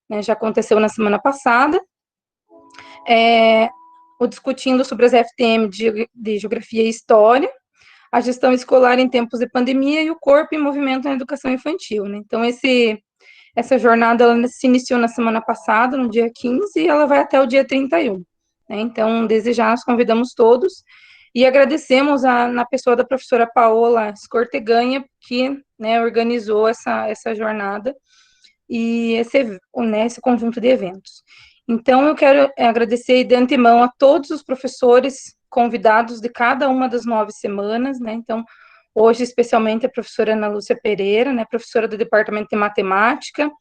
né, já aconteceu na semana passada, o discutindo sobre as FTM de Geografia e História, a gestão escolar em tempos de pandemia e o corpo em movimento na educação infantil, né? Então, essa jornada ela se iniciou na semana passada, no dia 15, e ela vai até o dia 31. Né? Então, desde já, nós convidamos todos e agradecemos na pessoa da professora Paola Scorteganha, que, né, organizou essa jornada e esse conjunto de eventos. Então, eu quero agradecer de antemão a todos os professores convidados de cada uma das 9 semanas, né? Então, hoje, especialmente, a professora Ana Lúcia Pereira, né, professora do Departamento de Matemática,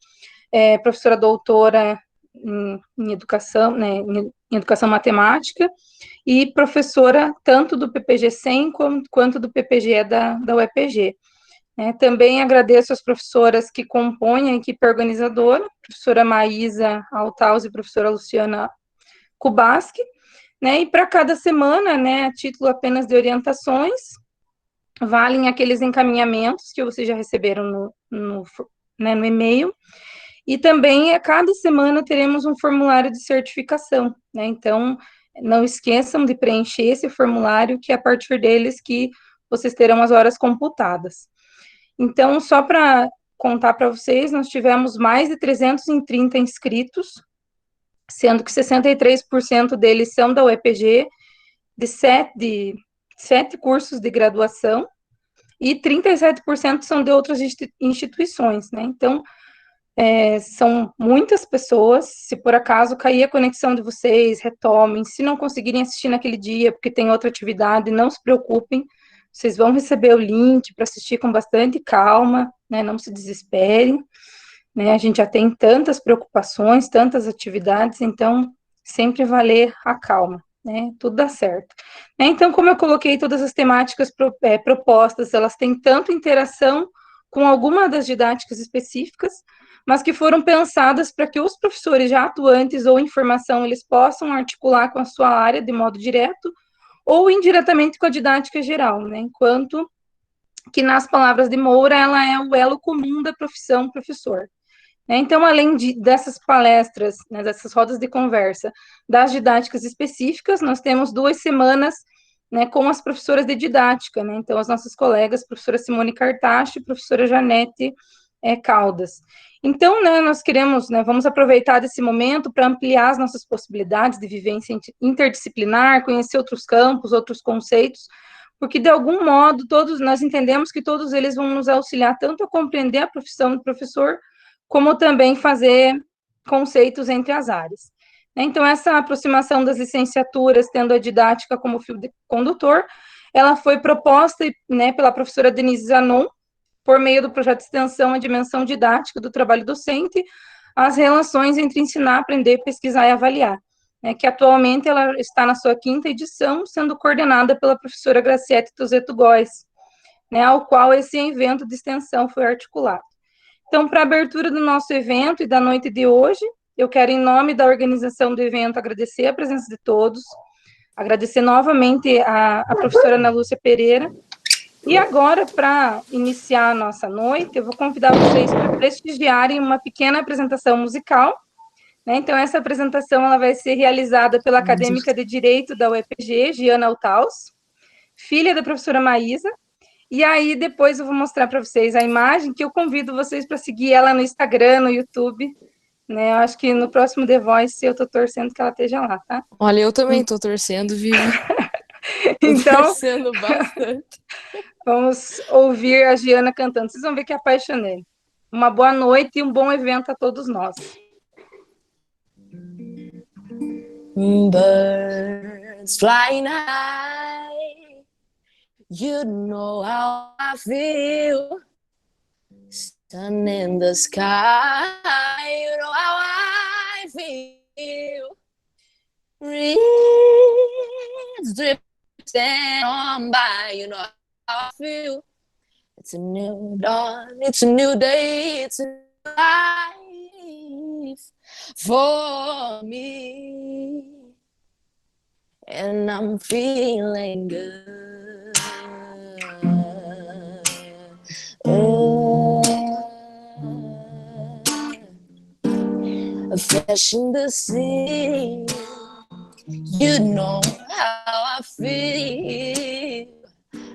professora doutora em educação, né, em educação matemática, e professora tanto do PPG-100 quanto do PPGE da UEPG. Também agradeço as professoras que compõem a equipe organizadora, professora Maísa Altaus e professora Luciana Kubaski, né, e para cada semana, né, a título apenas de orientações, valem aqueles encaminhamentos que vocês já receberam no e-mail, e também a cada semana teremos um formulário de certificação, né, então não esqueçam de preencher esse formulário, que é a partir deles que vocês terão as horas computadas. Então, só para contar para vocês, nós tivemos mais de 330 inscritos, sendo que 63% deles são da UEPG, de sete cursos de graduação, e 37% são de outras instituições, né? Então, são muitas pessoas. Se por acaso cair a conexão de vocês, retomem. Se não conseguirem assistir naquele dia, porque tem outra atividade, não se preocupem. Vocês vão receber o link para assistir com bastante calma, né? Não se desesperem, né? A gente já tem tantas preocupações, tantas atividades, então sempre valer a calma, né? Tudo dá certo. Então, como eu coloquei todas as temáticas propostas, elas têm tanto interação com alguma das didáticas específicas, mas que foram pensadas para que os professores já atuantes ou em formação, eles possam articular com a sua área de modo direto ou indiretamente com a didática geral, né? Enquanto que, nas palavras de Moura, ela é o elo comum da profissão professor. Então, além dessas palestras, né, dessas rodas de conversa, das didáticas específicas, nós temos 2 semanas, né, com as professoras de didática, né? Então, as nossas colegas, professora Simone Cartacho e professora Janete Caldas. Então, né, nós queremos, né, vamos aproveitar desse momento para ampliar as nossas possibilidades de vivência interdisciplinar, conhecer outros campos, outros conceitos, porque, de algum modo, nós entendemos que todos eles vão nos auxiliar tanto a compreender a profissão do professor, como também fazer conceitos entre as áreas. Então, essa aproximação das licenciaturas, tendo a didática como fio condutor, ela foi proposta, né, pela professora Denise Zanon, por meio do projeto de extensão A Dimensão Didática do Trabalho Docente, as relações entre ensinar, aprender, pesquisar e avaliar, né, que atualmente ela está na sua 5ª edição, sendo coordenada pela professora Graciete Tozeto Góes, né, ao qual esse evento de extensão foi articulado. Então, para a abertura do nosso evento e da noite de hoje, eu quero, em nome da organização do evento, agradecer a presença de todos, agradecer novamente a professora Ana Lúcia Pereira. E agora, para iniciar a nossa noite, eu vou convidar vocês para prestigiarem uma pequena apresentação musical, né? Então, essa apresentação ela vai ser realizada pela acadêmica de Direito da UEPG, Giana Altaus, filha da professora Maísa. E aí, depois eu vou mostrar para vocês a imagem, que eu convido vocês para seguir ela no Instagram, no YouTube, né? Eu acho que no próximo The Voice eu estou torcendo que ela esteja lá, tá? Olha, eu também estou torcendo, Vivi. Então, torcendo bastante. Vamos ouvir a Giana cantando. Vocês vão ver que é apaixonei. Uma boa noite e um bom evento a todos nós. Birds flying high, you know how I feel. Sun in the sky, you know how I feel. Reeds drifting on by, you know how I feel. It's a new dawn, it's a new day, it's a new life for me. And I'm feeling good. a fish in the sea. You know how I feel,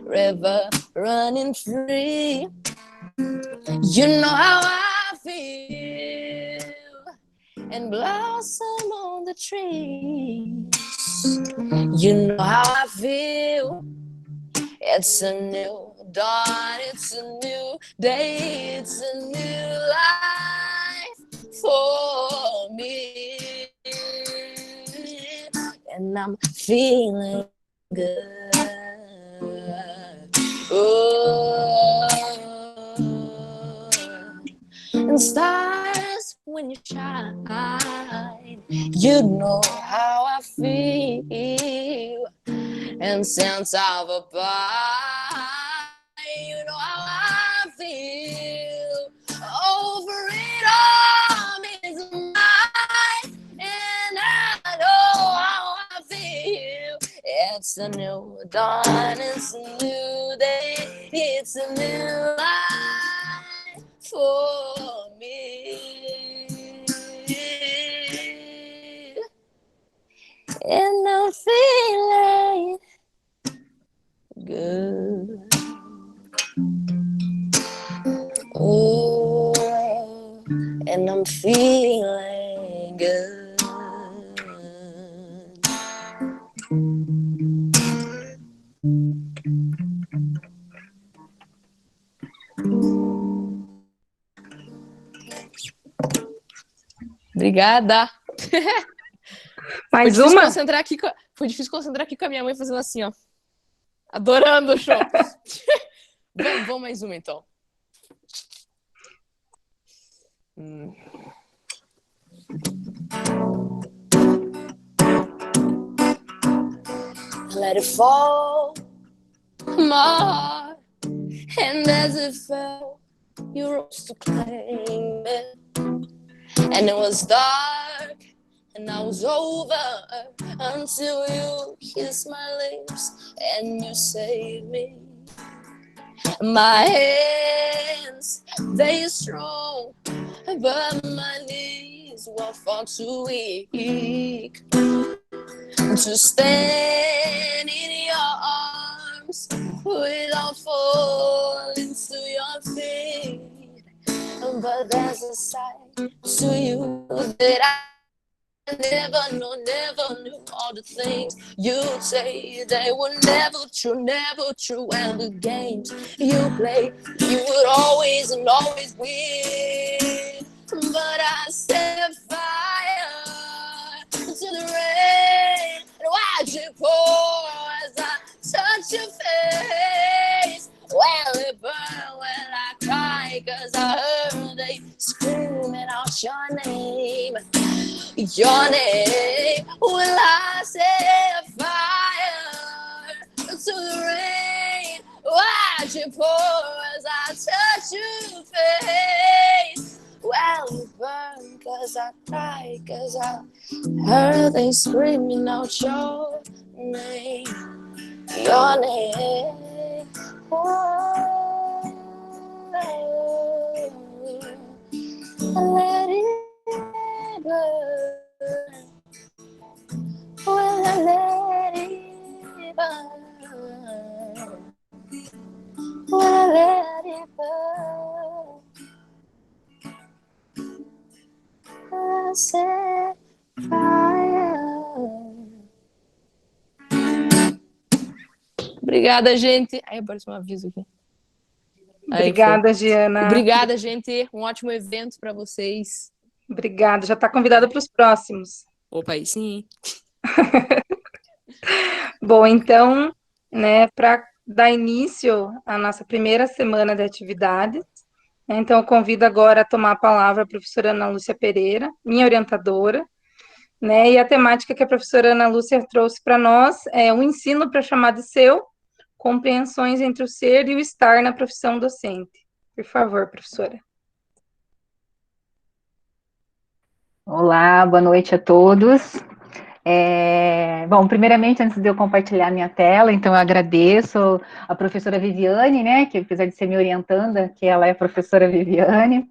river running free. You know how I feel, and blossom on the trees. You know how I feel. It's a new dawn, it's a new day, it's a new life for me. And I'm feeling good. Oh, and stars when you shine, you know how I feel. And since I've abide, you know how I feel. Over it all is mine, and I know how I feel. It's a new dawn, it's a new day, it's a new life for me. And I'm feeling good. Oh, and I'm feeling good. Obrigada. Mais Foi uma? Foi difícil concentrar aqui com a minha mãe fazendo assim, ó. Adorando o show. Vamos mais uma, então. Let it fall, my heart, and as it fell, you rose to claim it. And it was dark, and I was over until you kissed my lips and you saved me. My hands, they strong, but my knees were far too weak to stand in your arms without falling to your feet. But there's a side to you that I never knew. All the things you say, they were never true. And the games you play, you would always and always win. But I set fire to the rain and watch it pour as I touch your face. Well, it burned when I cried, 'cause I heard they screaming out your name. Your name. Will I set fire to the rain? Watch it pour as I touch your face. Well, it burned 'cause I cried, 'cause I heard they screaming out your name. Your name. Oh, let it burn. Well, I let it burn. Well, I let it burn. I set fire. Obrigada, gente. Aí apareceu um aviso aqui. Obrigada, Giana. Obrigada, gente. Um ótimo evento para vocês. Obrigada. Já está convidada para os próximos. Opa, aí sim. Bom, então, né, para dar início à nossa primeira semana de atividades, né, então eu convido agora a tomar a palavra a professora Ana Lúcia Pereira, minha orientadora, né, e a temática que a professora Ana Lúcia trouxe para nós é o ensino para chamar de seu, compreensões entre o ser e o estar na profissão docente. Por favor, professora. Olá, boa noite a todos. Bom, primeiramente, antes de eu compartilhar minha tela, então eu agradeço a professora Viviane, né, que apesar de ser minha orientanda, que ela é a professora Viviane,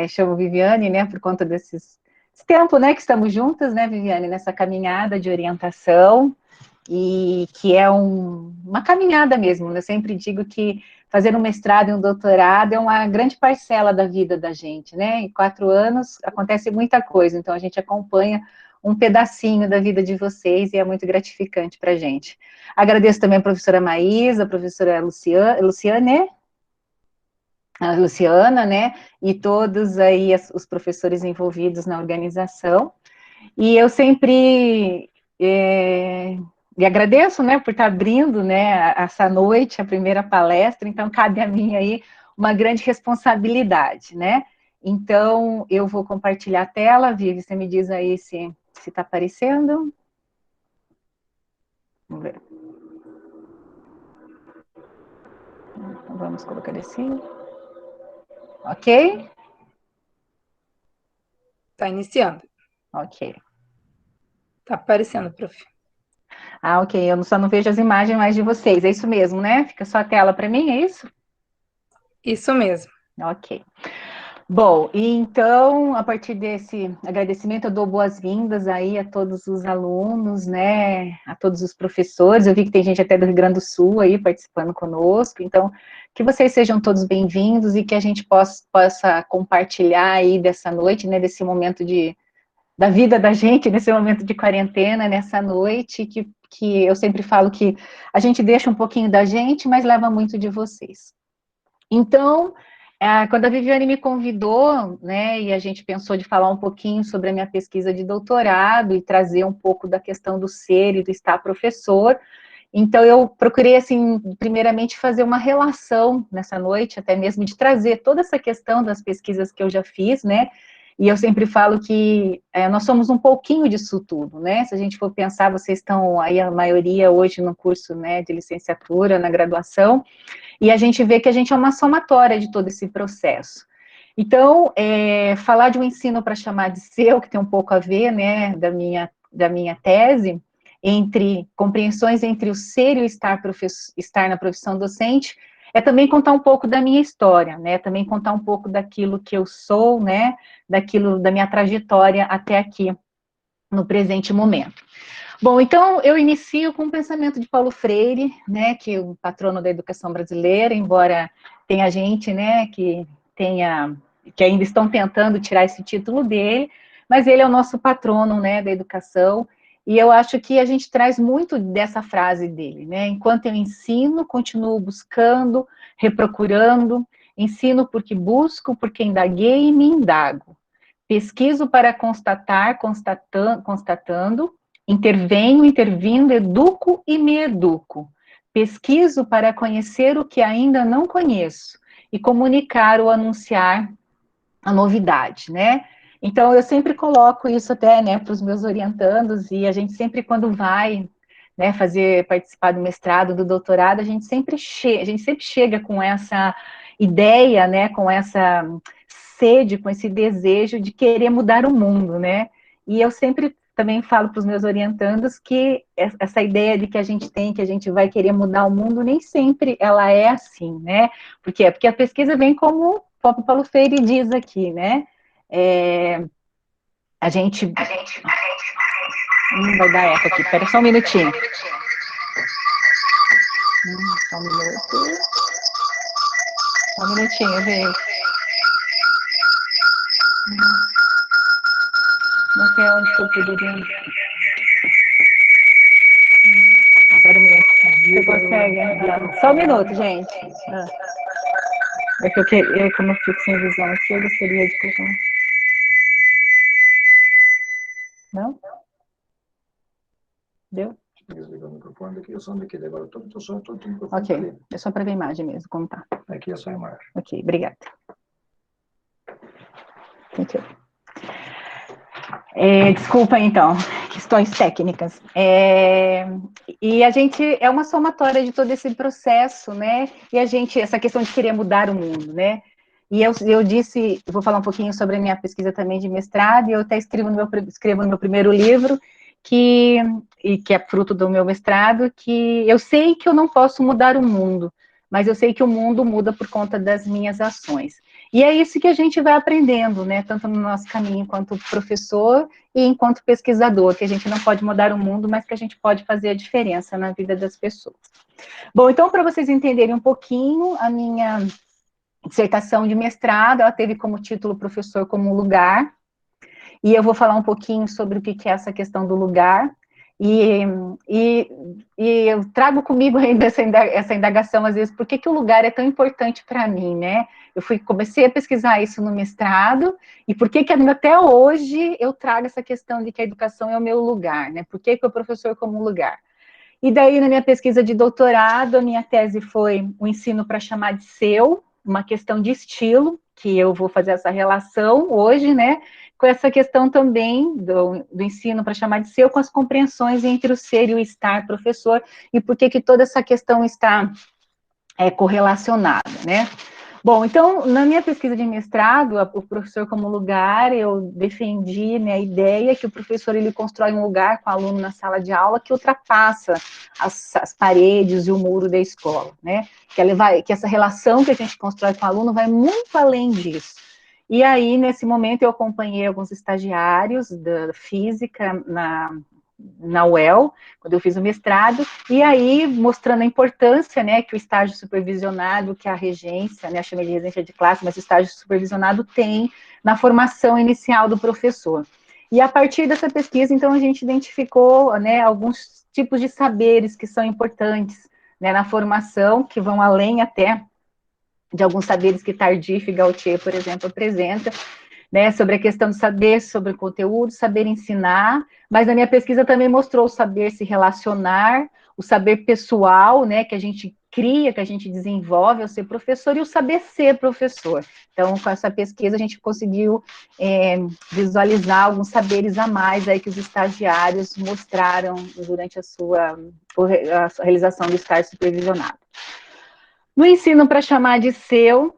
Chamo Viviane, né, por conta esse tempo, né, que estamos juntas, né, Viviane, nessa caminhada de orientação, e que é uma caminhada mesmo, né? Eu sempre digo que fazer um mestrado e um doutorado é uma grande parcela da vida da gente, né? Em 4 anos acontece muita coisa, então a gente acompanha um pedacinho da vida de vocês e é muito gratificante para a gente. Agradeço também a professora Maísa, a professora a Luciana, né? E todos aí os professores envolvidos na organização. E eu sempre e agradeço, né, por estar abrindo, né, essa noite, a primeira palestra, então cabe a mim aí uma grande responsabilidade, né? Então, eu vou compartilhar a tela, Vivi, você me diz aí se está aparecendo. Vamos ver. Então, vamos colocar assim. Ok? Está iniciando. Ok. Está aparecendo, prof. Ah, ok, eu só não vejo as imagens mais de vocês, é isso mesmo, né? Fica só a tela para mim, é isso? Isso mesmo. Ok. Bom, então, a partir desse agradecimento, eu dou boas-vindas aí a todos os alunos, né, a todos os professores, eu vi que tem gente até do Rio Grande do Sul aí participando conosco, então, que vocês sejam todos bem-vindos e que a gente possa compartilhar aí dessa noite, né, desse momento da vida da gente, nesse momento de quarentena, nessa noite, que eu sempre falo que a gente deixa um pouquinho da gente, mas leva muito de vocês. Então, quando a Viviane me convidou, né, e a gente pensou de falar um pouquinho sobre a minha pesquisa de doutorado e trazer um pouco da questão do ser e do estar professor, então eu procurei, assim, primeiramente fazer uma relação nessa noite, até mesmo de trazer toda essa questão das pesquisas que eu já fiz, né, e eu sempre falo que nós somos um pouquinho disso tudo, né, se a gente for pensar, vocês estão aí, a maioria hoje no curso, né, de licenciatura, na graduação, e a gente vê que a gente é uma somatória de todo esse processo. Então, falar de um ensino para chamar de seu, que tem um pouco a ver, né, da minha tese, entre compreensões entre o ser e o estar na profissão docente, é também contar um pouco da minha história, né, também contar um pouco daquilo que eu sou, né, da minha trajetória até aqui, no presente momento. Bom, então eu inicio com o pensamento de Paulo Freire, né, que é o patrono da educação brasileira, embora tenha gente, né, que ainda estão tentando tirar esse título dele, mas ele é o nosso patrono, né, da educação, e eu acho que a gente traz muito dessa frase dele, né, enquanto eu ensino, continuo buscando, reprocurando, ensino porque busco, porque indaguei e me indago, pesquiso para constatar, constatando, intervenho, intervindo, educo e me educo. Pesquiso para conhecer o que ainda não conheço e comunicar ou anunciar a novidade, né? Então, eu sempre coloco isso até, né, para os meus orientandos, e a gente sempre, quando vai, né, participar do mestrado, do doutorado, a gente sempre chega com essa ideia, né, com essa sede, com esse desejo de querer mudar o mundo, né? E eu sempre também falo para os meus orientandos que essa ideia de que a gente tem, que a gente vai querer mudar o mundo, nem sempre ela é assim, né? Por quê? Porque a pesquisa vem como o próprio Paulo Freire diz aqui, né? A gente... vai dar eco aqui, espera só um minutinho. Só um minuto. Só um minutinho, gente. Não sei onde que eu poderia... Espera um minuto. Você consegue? Só um minuto, gente. É que eu, como eu fico sem visão aqui, eu gostaria de colocar... Não? Deu? Desligar o microfone aqui, o som daqui. Agora todo o som, todo o microfone. Ok, é só para ver a imagem mesmo, como tá. Aqui é só a imagem. Ok, obrigada. Thank you. Desculpa, então, questões técnicas. E a gente é uma somatória de todo esse processo, né? E essa questão de querer mudar o mundo, né? E eu vou falar um pouquinho sobre a minha pesquisa também de mestrado, e eu até escrevo no meu primeiro livro, que é fruto do meu mestrado, que eu sei que eu não posso mudar o mundo, mas eu sei que o mundo muda por conta das minhas ações. E é isso que a gente vai aprendendo, né, tanto no nosso caminho enquanto professor e enquanto pesquisador, que a gente não pode mudar o mundo, mas que a gente pode fazer a diferença na vida das pessoas. Bom, então, para vocês entenderem um pouquinho, a minha dissertação de mestrado, ela teve como título Professor como Lugar, e eu vou falar um pouquinho sobre o que é essa questão do lugar, e eu trago comigo ainda essa indagação, às vezes, por que o lugar é tão importante para mim, né? Comecei a pesquisar isso no mestrado, e por que ainda até hoje eu trago essa questão de que a educação é o meu lugar, né? Por que o professor como lugar? E daí, na minha pesquisa de doutorado, a minha tese foi o ensino para chamar de seu, uma questão de estilo, que eu vou fazer essa relação hoje, né, com essa questão também do ensino para chamar de seu, com as compreensões entre o ser e o estar professor, e por que toda essa questão está correlacionada, né. Bom, então, na minha pesquisa de mestrado, o professor como lugar, eu defendi, né, a ideia que o professor, ele constrói um lugar com o aluno na sala de aula que ultrapassa as paredes e o muro da escola, né, que essa relação que a gente constrói com o aluno vai muito além disso. E aí, nesse momento, eu acompanhei alguns estagiários da física na UEL, quando eu fiz o mestrado, e aí mostrando a importância, né, que o estágio supervisionado, que a regência, né, eu chamei de regência de classe, mas o estágio supervisionado tem na formação inicial do professor. E a partir dessa pesquisa, então, a gente identificou, né, alguns tipos de saberes que são importantes, né, na formação, que vão além até de alguns saberes que Tardif e Gautier, por exemplo, apresenta, né, sobre a questão do saber, sobre o conteúdo, saber ensinar, mas a minha pesquisa também mostrou o saber se relacionar, o saber pessoal, né, que a gente cria, que a gente desenvolve ao ser professor, e o saber ser professor. Então, com essa pesquisa, a gente conseguiu visualizar alguns saberes a mais aí que os estagiários mostraram durante a realização do estágio supervisionado. No ensino para chamar de seu,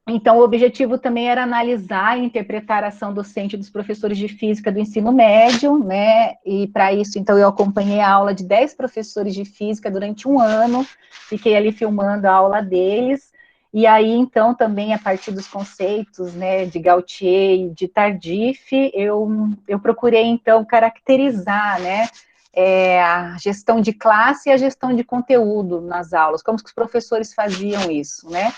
então, o objetivo também era analisar e interpretar a ação docente dos professores de física do ensino médio, né, e para isso, então, eu acompanhei a aula de 10 professores de física durante um ano, fiquei ali filmando a aula deles, e aí, então, também, a partir dos conceitos, né, de Gautier e de Tardif, eu procurei, então, caracterizar, né, a gestão de classe e a gestão de conteúdo nas aulas, como que os professores faziam isso, né.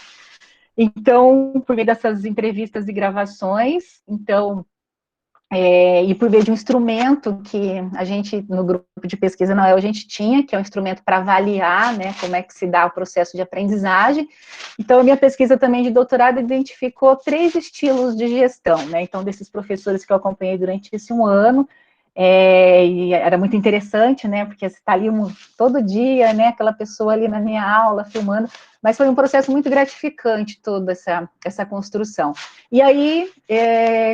Então, por meio dessas entrevistas e gravações, então, e por meio de um instrumento que a gente, no grupo de pesquisa na UEL, a gente tinha, que é um instrumento para avaliar, né, como é que se dá o processo de aprendizagem. Então, a minha pesquisa também de doutorado identificou 3 estilos de gestão, né, então, desses professores que eu acompanhei durante esse um ano, e era muito interessante, né, porque você está ali todo dia, né, aquela pessoa ali na minha aula, filmando, mas foi um processo muito gratificante toda essa construção. E aí,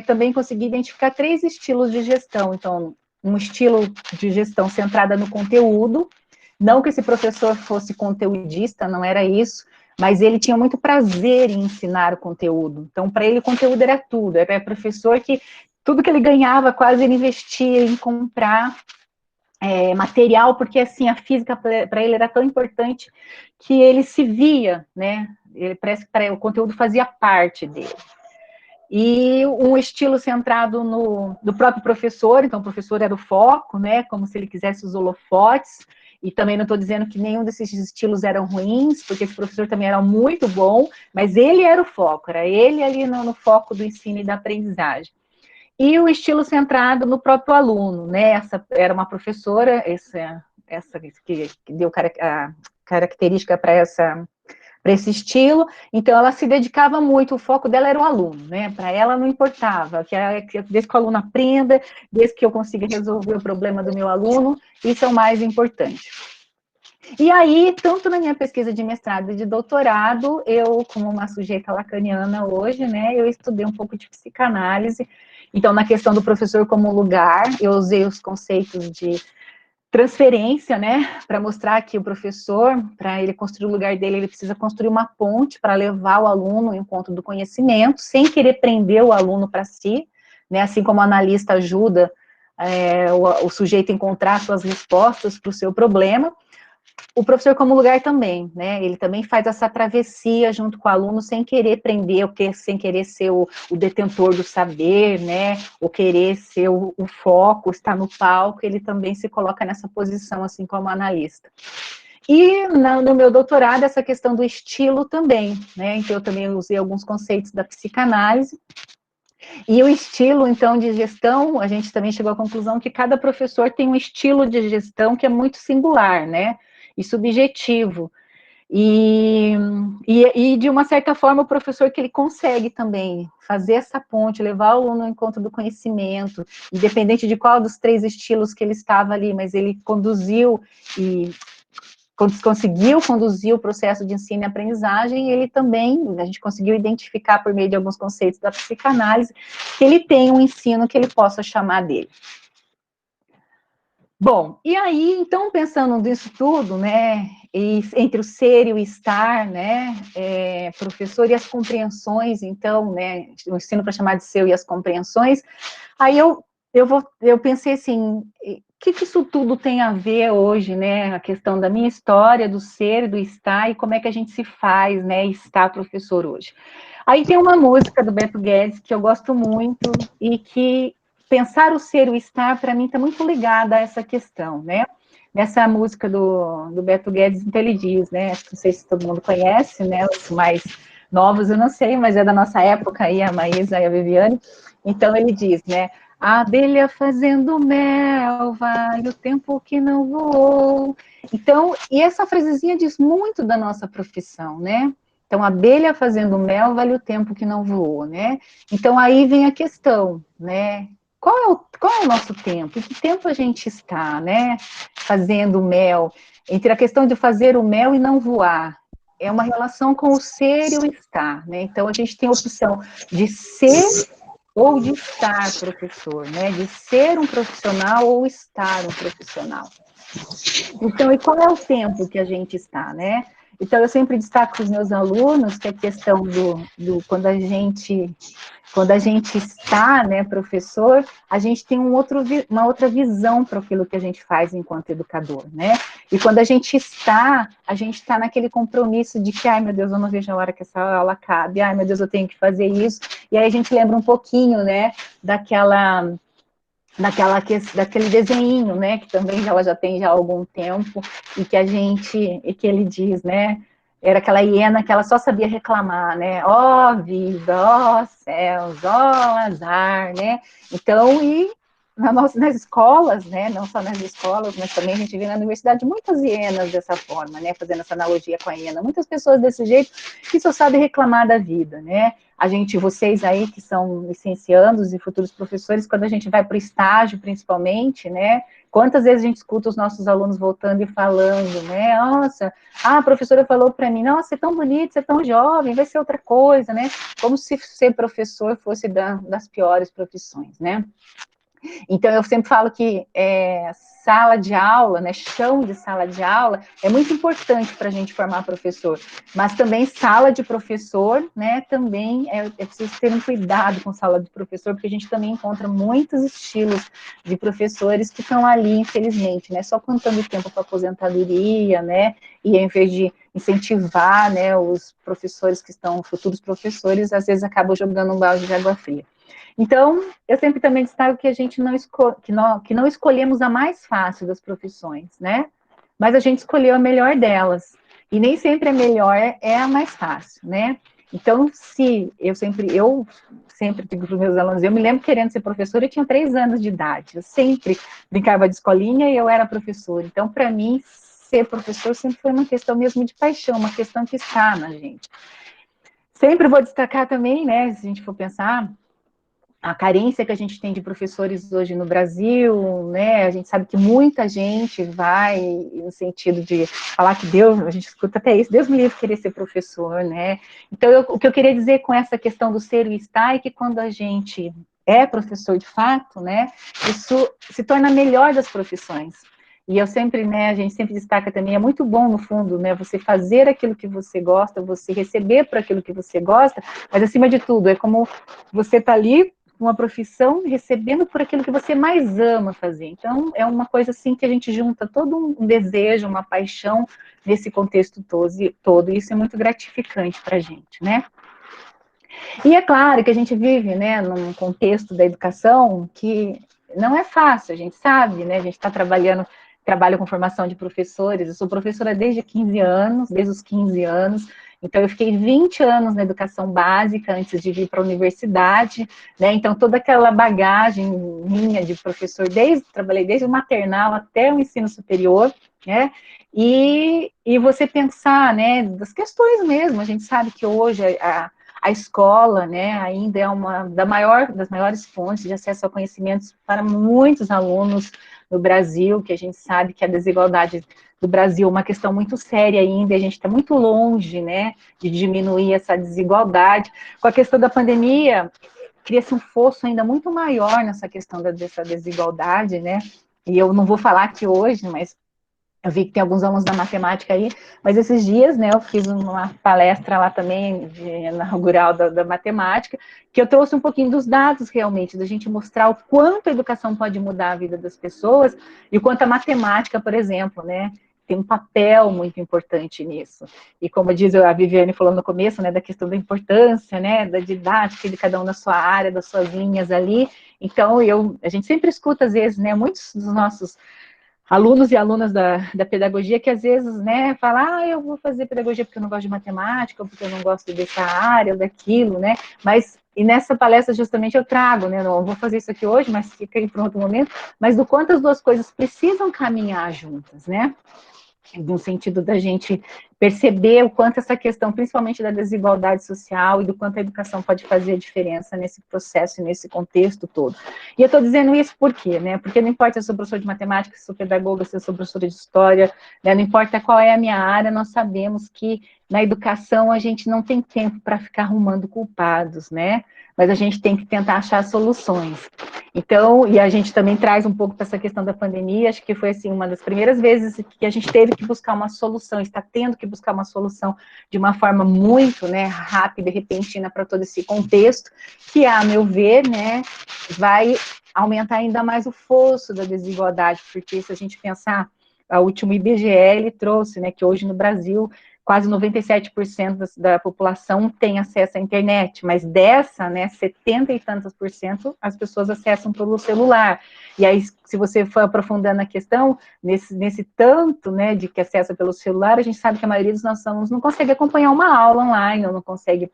também consegui identificar 3 estilos de gestão, então, um estilo de gestão centrada no conteúdo, não que esse professor fosse conteudista, não era isso, mas ele tinha muito prazer em ensinar o conteúdo, então, para ele, o conteúdo era tudo, era professor que tudo que ele ganhava, quase ele investia em comprar material, porque, assim, a física para ele era tão importante que ele se via, né, parece que o conteúdo fazia parte dele. E um estilo centrado no próprio professor, então o professor era o foco, né, como se ele quisesse os holofotes, e também não estou dizendo que nenhum desses estilos eram ruins, porque esse professor também era muito bom, mas ele era o foco, era ele ali no foco do ensino e da aprendizagem. E o estilo centrado no próprio aluno, né? Essa era uma professora, essa que deu a característica para esse estilo, então ela se dedicava muito, o foco dela era o aluno, né? Para ela não importava, desde que o aluno aprenda, desde que eu consiga resolver o problema do meu aluno, isso é o mais importante. E aí, tanto na minha pesquisa de mestrado e de doutorado, eu, como uma sujeita lacaniana hoje, né, eu estudei um pouco de psicanálise. Então, na questão do professor como lugar, eu usei os conceitos de transferência, né, para mostrar que o professor, para ele construir o lugar dele, ele precisa construir uma ponte para levar o aluno ao encontro do conhecimento, sem querer prender o aluno para si, né, assim como o analista ajuda o sujeito a encontrar suas respostas para o seu problema. o professor como lugar também, né? Ele também faz essa travessia junto com o aluno sem querer prender, sem querer ser o detentor do saber, né? Ou querer ser o foco, estar no palco, ele também se coloca nessa posição, assim, como analista. E no meu doutorado, essa questão do estilo também, né? Então, eu também usei alguns conceitos da psicanálise. E o estilo, então, de gestão, a gente também chegou à conclusão que cada professor tem um estilo de gestão que é muito singular, né? E subjetivo. E de uma certa forma, o professor que ele consegue também fazer essa ponte, levar o aluno ao encontro do conhecimento, independente de qual dos 3 estilos que ele estava ali, mas ele conduziu e conseguiu conduzir o processo de ensino e aprendizagem, ele também, a gente conseguiu identificar por meio de alguns conceitos da psicanálise, que ele tem um ensino que ele possa chamar dele. Bom, e aí, então, pensando nisso tudo, né, entre o ser e o estar, né, professor, e as compreensões, então, né, o ensino para chamar de ser e as compreensões, aí eu pensei assim, o que isso tudo tem a ver hoje, né, a questão da minha história, do ser, do estar, e como é que a gente se faz, né, estar professor hoje. Aí tem uma música do Beto Guedes que eu gosto muito, e que pensar o ser e o estar, para mim, está muito ligada a essa questão, né, nessa música do Beto Guedes, então ele diz, né, não sei se todo mundo conhece, né, os mais novos eu não sei, mas é da nossa época aí, a Maísa e a Viviane, então ele diz, né, a abelha fazendo mel, vale o tempo que não voou. Então, e essa frasezinha diz muito da nossa profissão, né? Então, a abelha fazendo mel, vale o tempo que não voou, né? Então, aí vem a questão, né? Qual é o nosso tempo? Em que tempo a gente está, né? Fazendo mel. Entre a questão de fazer o mel e não voar. É uma relação com o ser e o estar, né? Então, a gente tem a opção de ser ou de estar professor, né? De ser um profissional ou estar um profissional. Então, e qual é o tempo que a gente está, né? Então, eu sempre destaco para os meus alunos que a questão quando a gente está, né, professor, a gente tem uma outra visão para aquilo que a gente faz enquanto educador, né? E quando a gente está naquele compromisso de que, ai meu Deus, eu não vejo a hora que essa aula acabe, ai meu Deus, eu tenho que fazer isso, e aí a gente lembra um pouquinho, né, daquele desenho, né, que também ela já tem há algum tempo, e que ele diz, né, era aquela hiena que ela só sabia reclamar, né, ó vida, ó céus, ó azar, né, então, e nas escolas, né, não só nas escolas, mas também a gente vê na universidade muitas hienas dessa forma, né, fazendo essa analogia com a hiena, muitas pessoas desse jeito que só sabem reclamar da vida, né, vocês aí que são licenciandos e futuros professores, quando a gente vai para o estágio, principalmente, né, quantas vezes a gente escuta os nossos alunos voltando e falando, né, nossa, a professora falou para mim, nossa, você é tão bonito, você é tão jovem, vai ser outra coisa, né, como se ser professor fosse das piores profissões, né. Então, eu sempre falo que sala de aula, né, chão de sala de aula, é muito importante para a gente formar professor, mas também sala de professor, né, também é preciso ter um cuidado com sala de professor, porque a gente também encontra muitos estilos de professores que estão ali, infelizmente, né, só contando tempo para aposentadoria, né, e em vez de incentivar, né, os professores que estão, futuros professores, às vezes acabam jogando um balde de água fria. Então, eu sempre também destaco que a gente que não escolhemos a mais fácil das profissões, né? Mas a gente escolheu a melhor delas. E nem sempre a melhor é a mais fácil, né? Então, eu sempre digo para os meus alunos, eu me lembro querendo ser professora, eu tinha 3 anos de idade. Eu sempre brincava de escolinha e eu era professora. Então, para mim, ser professor sempre foi uma questão mesmo de paixão, uma questão que está na gente. Sempre vou destacar também, né, se a gente for pensar, a carência que a gente tem de professores hoje no Brasil, né, a gente sabe que muita gente vai no sentido de falar que Deus, a gente escuta até isso, Deus me livre querer ser professor, né, então o que eu queria dizer com essa questão do ser e estar é que quando a gente é professor de fato, né, isso se torna a melhor das profissões. E eu sempre, né, a gente sempre destaca também, é muito bom, no fundo, né, você fazer aquilo que você gosta, você receber por aquilo que você gosta, mas, acima de tudo, é como você tá ali uma profissão, recebendo por aquilo que você mais ama fazer. Então, é uma coisa assim que a gente junta todo um desejo, uma paixão nesse contexto todo, e isso é muito gratificante para a gente, né? E é claro que a gente vive, né, num contexto da educação que não é fácil, a gente sabe, né, a gente está trabalho com formação de professores, eu sou professora desde 15 anos, desde os 15 anos, então eu fiquei 20 anos na educação básica antes de vir para a universidade, né, então toda aquela bagagem minha de professor, trabalhei desde o maternal até o ensino superior, né, e você pensar, né, das questões mesmo, a gente sabe que hoje a escola, né, ainda é uma das maiores fontes de acesso a conhecimentos para muitos alunos no Brasil, que a gente sabe que a desigualdade do Brasil é uma questão muito séria ainda, a gente está muito longe, né, de diminuir essa desigualdade. Com a questão da pandemia, cria-se um fosso ainda muito maior nessa questão dessa desigualdade, né, e eu não vou falar aqui hoje, mas eu vi que tem alguns alunos da matemática aí, mas esses dias, né, eu fiz uma palestra lá também, inaugural da matemática, que eu trouxe um pouquinho dos dados, realmente, da gente mostrar o quanto a educação pode mudar a vida das pessoas, e o quanto a matemática, por exemplo, né, tem um papel muito importante nisso. E como diz a Viviane falou no começo, né, da questão da importância, né, da didática de cada um na sua área, das suas linhas ali, então a gente sempre escuta, às vezes, né, muitos dos nossos alunos e alunas da pedagogia que às vezes, né, falam, eu vou fazer pedagogia porque eu não gosto de matemática, ou porque eu não gosto dessa área, ou daquilo, né, mas, e nessa palestra justamente eu trago, né, não vou fazer isso aqui hoje, mas fica aí para outro momento, mas do quanto as duas coisas precisam caminhar juntas, né, no sentido da gente perceber o quanto essa questão, principalmente da desigualdade social e do quanto a educação pode fazer a diferença nesse processo e nesse contexto todo. E eu estou dizendo isso por quê, né? Porque não importa se eu sou professor de matemática, se eu sou pedagoga, se eu sou professora de história, né? Não importa qual é a minha área, nós sabemos que na educação a gente não tem tempo para ficar arrumando culpados, né? Mas a gente tem que tentar achar soluções. Então, e a gente também traz um pouco para essa questão da pandemia, acho que foi assim, uma das primeiras vezes que a gente teve que buscar uma solução, está tendo que buscar uma solução de uma forma muito, né, rápida e repentina para todo esse contexto, que, a meu ver, né, vai aumentar ainda mais o fosso da desigualdade, porque se a gente pensar, o último IBGE, ele trouxe, né, que hoje no Brasil quase 97% da população tem acesso à internet, mas dessa, né, 70 e tantos por cento as pessoas acessam pelo celular. E aí, se você for aprofundando a questão, nesse tanto, né, de que acessa pelo celular, a gente sabe que a maioria dos nossos alunos não consegue acompanhar uma aula online, ou não consegue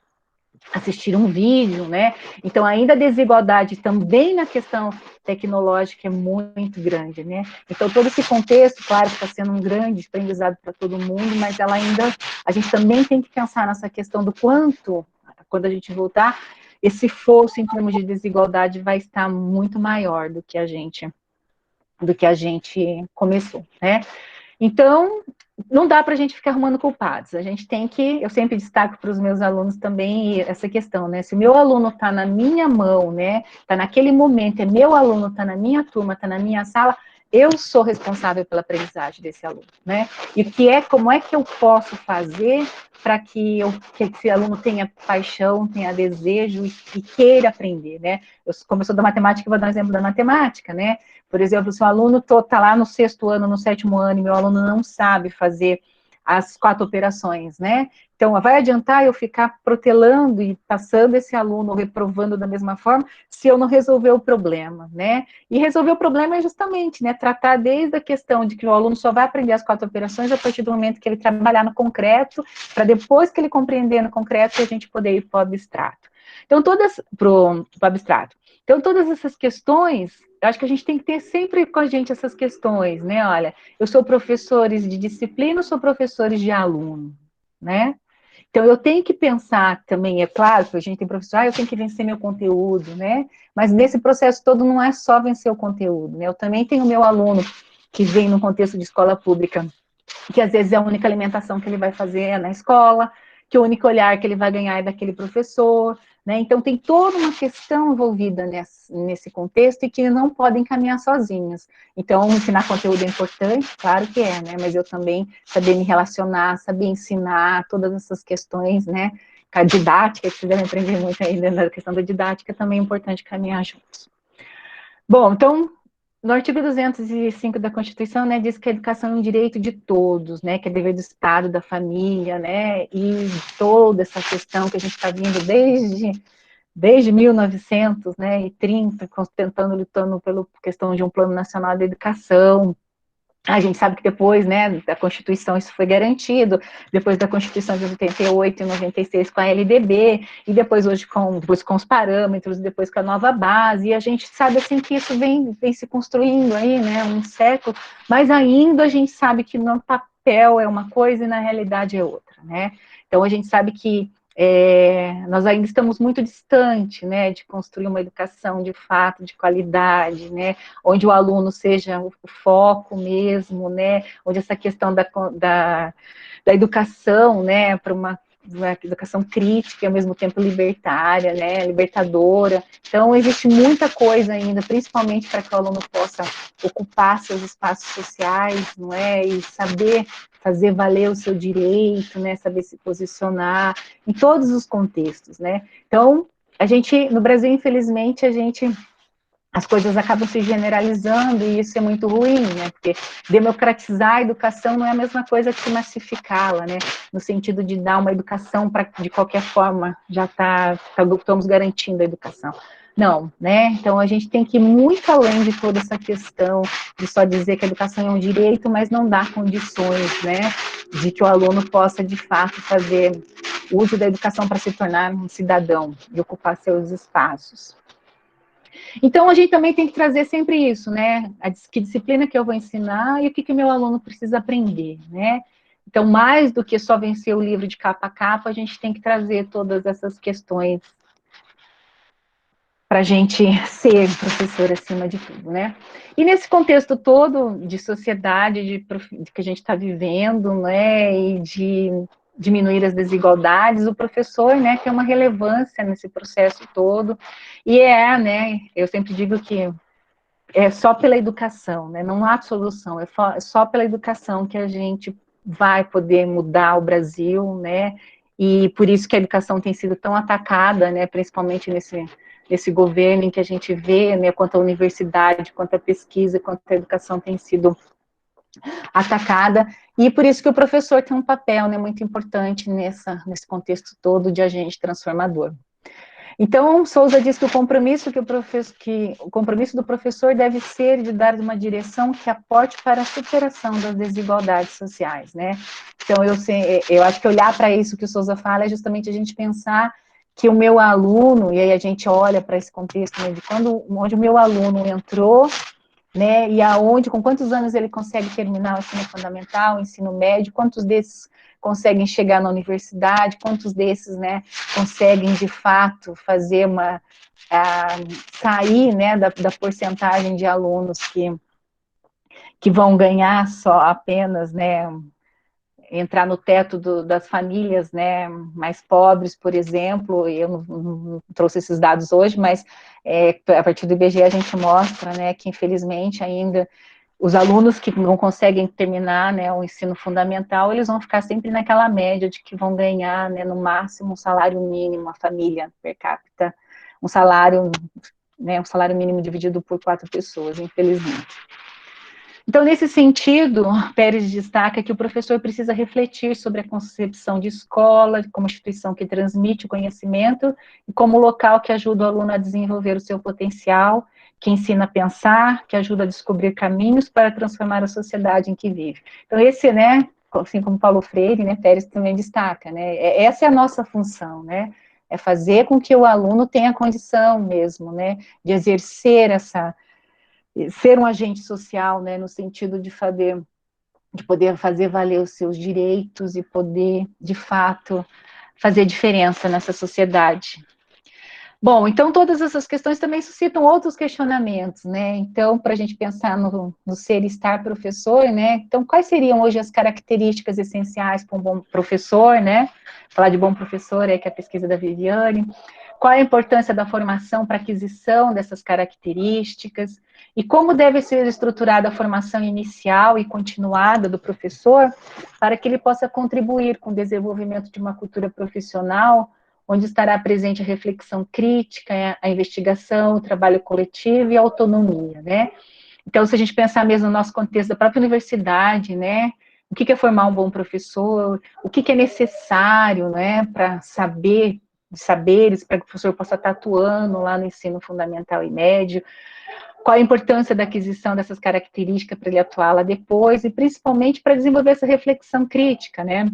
assistir um vídeo, né? Então, ainda a desigualdade também na questão tecnológica é muito grande, né? Então, todo esse contexto, claro, está sendo um grande aprendizado para todo mundo, mas a gente também tem que pensar nessa questão do quanto, quando a gente voltar, esse fosso em termos de desigualdade vai estar muito maior do que a gente começou, né? Então, não dá para a gente ficar arrumando culpados, a gente tem que, eu sempre destaco para os meus alunos também essa questão, né, se o meu aluno está na minha mão, né, está naquele momento, é meu aluno, está na minha turma, está na minha sala, eu sou responsável pela aprendizagem desse aluno, né, e como é que eu posso fazer para que esse aluno tenha paixão, tenha desejo e queira aprender, né, como eu sou da matemática, eu vou dar um exemplo da matemática, né, por exemplo, se o aluno está lá no 6º ano, no 7º ano, e meu aluno não sabe fazer as 4 operações, né? Então, vai adiantar eu ficar protelando e passando esse aluno, ou reprovando da mesma forma, se eu não resolver o problema, né? E resolver o problema é justamente, né, tratar desde a questão de que o aluno só vai aprender as 4 operações a partir do momento que ele trabalhar no concreto, para depois que ele compreender no concreto, a gente poder ir para o abstrato. Então, pro abstrato. Então, todas essas questões, eu acho que a gente tem que ter sempre com a gente essas questões, né? Olha, eu sou professores de disciplina, eu sou professores de aluno, né? Então, eu tenho que pensar também, é claro, que a gente tem professor, eu tenho que vencer meu conteúdo, né? Mas nesse processo todo não é só vencer o conteúdo, né? Eu também tenho o meu aluno que vem no contexto de escola pública, que às vezes é a única alimentação que ele vai fazer na escola, que o único olhar que ele vai ganhar é daquele professor, né? Então, tem toda uma questão envolvida nesse contexto e que não podem caminhar sozinhos. Então, ensinar conteúdo é importante, claro que é, né? Mas eu também saber me relacionar, saber ensinar, todas essas questões, né? com a didática, que vocês devem aprender muito ainda na questão da didática, também é importante caminhar juntos. Bom, então, no artigo 205 da Constituição, né, diz que a educação é um direito de todos, né, que é dever do Estado, da família, né, e toda essa questão que a gente está vindo desde 1930, lutando pela questão de um plano nacional de educação. A gente sabe que depois, né, da Constituição isso foi garantido, depois da Constituição de 88 e 96 com a LDB, e depois hoje depois com os parâmetros, depois com a nova base, e a gente sabe, assim, que isso vem se construindo aí, né, um século, mas ainda a gente sabe que no papel é uma coisa e na realidade é outra, né, então a gente sabe que nós ainda estamos muito distante, né, de construir uma educação de fato, de qualidade, né, onde o aluno seja o foco mesmo, né, onde essa questão da educação, né, para uma educação crítica e ao mesmo tempo libertária, né, libertadora. Então, existe muita coisa ainda, principalmente para que o aluno possa ocupar seus espaços sociais, não é, e saber fazer valer o seu direito, né, saber se posicionar em todos os contextos, né. Então, no Brasil, infelizmente, as coisas acabam se generalizando e isso é muito ruim, né, porque democratizar a educação não é a mesma coisa que massificá-la, né, no sentido de dar uma educação para, de qualquer forma, já estamos garantindo a educação. Não, né, então a gente tem que ir muito além de toda essa questão de só dizer que a educação é um direito, mas não dar condições, né, de que o aluno possa, de fato, fazer uso da educação para se tornar um cidadão e ocupar seus espaços. Então, a gente também tem que trazer sempre isso, né? Que disciplina que eu vou ensinar e o que o meu aluno precisa aprender, né? Então, mais do que só vencer o livro de capa a capa, a gente tem que trazer todas essas questões para a gente ser professor acima de tudo, né? E nesse contexto todo de sociedade, que a gente está vivendo, né, e de diminuir as desigualdades, o professor, né, tem uma relevância nesse processo todo, e né, eu sempre digo que é só pela educação, né, não há solução, é só pela educação que a gente vai poder mudar o Brasil, né, e por isso que a educação tem sido tão atacada, né, principalmente nesse governo em que a gente vê, né, quanto a universidade, quanto a pesquisa, quanto a educação tem sido atacada, e por isso que o professor tem um papel, né, muito importante nesse contexto todo de agente transformador. Então, Souza diz que o compromisso do professor deve ser de dar uma direção que aporte para a superação das desigualdades sociais, né? Então, eu acho que olhar para isso que o Souza fala é justamente a gente pensar que o meu aluno, e aí a gente olha para esse contexto, né, de onde o meu aluno entrou, né, e com quantos anos ele consegue terminar o ensino fundamental, o ensino médio, quantos desses conseguem chegar na universidade, quantos desses, né, conseguem, de fato, fazer sair, né, da porcentagem de alunos que vão ganhar só apenas, né, entrar no teto das famílias, né, mais pobres, por exemplo. Eu não trouxe esses dados hoje, mas a partir do IBGE a gente mostra, né, que infelizmente ainda os alunos que não conseguem terminar, né, o ensino fundamental, eles vão ficar sempre naquela média de que vão ganhar, né, no máximo um salário mínimo, a família per capita, um salário mínimo dividido por 4 pessoas, infelizmente. Então, nesse sentido, Pérez destaca que o professor precisa refletir sobre a concepção de escola, como instituição que transmite o conhecimento, e como local que ajuda o aluno a desenvolver o seu potencial, que ensina a pensar, que ajuda a descobrir caminhos para transformar a sociedade em que vive. Então, né, assim como Paulo Freire, né, Pérez também destaca, né, essa é a nossa função, né, é fazer com que o aluno tenha condição mesmo, né, de exercer ser um agente social, né, no sentido de poder fazer valer os seus direitos e poder, de fato, fazer diferença nessa sociedade. Bom, então todas essas questões também suscitam outros questionamentos, né? Então, para a gente pensar no ser e estar professor, né? Então, quais seriam hoje as características essenciais para um bom professor, né? Falar de bom professor é que é a pesquisa da Viviane. Qual a importância da formação para aquisição dessas características? E como deve ser estruturada a formação inicial e continuada do professor para que ele possa contribuir com o desenvolvimento de uma cultura profissional onde estará presente a reflexão crítica, a investigação, o trabalho coletivo e a autonomia, né? Então, se a gente pensar mesmo no nosso contexto da própria universidade, né, o que é formar um bom professor, o que é necessário, né, para saberes, para que o professor possa estar atuando lá no ensino fundamental e médio, qual a importância da aquisição dessas características para ele atuar lá depois, e principalmente para desenvolver essa reflexão crítica, né?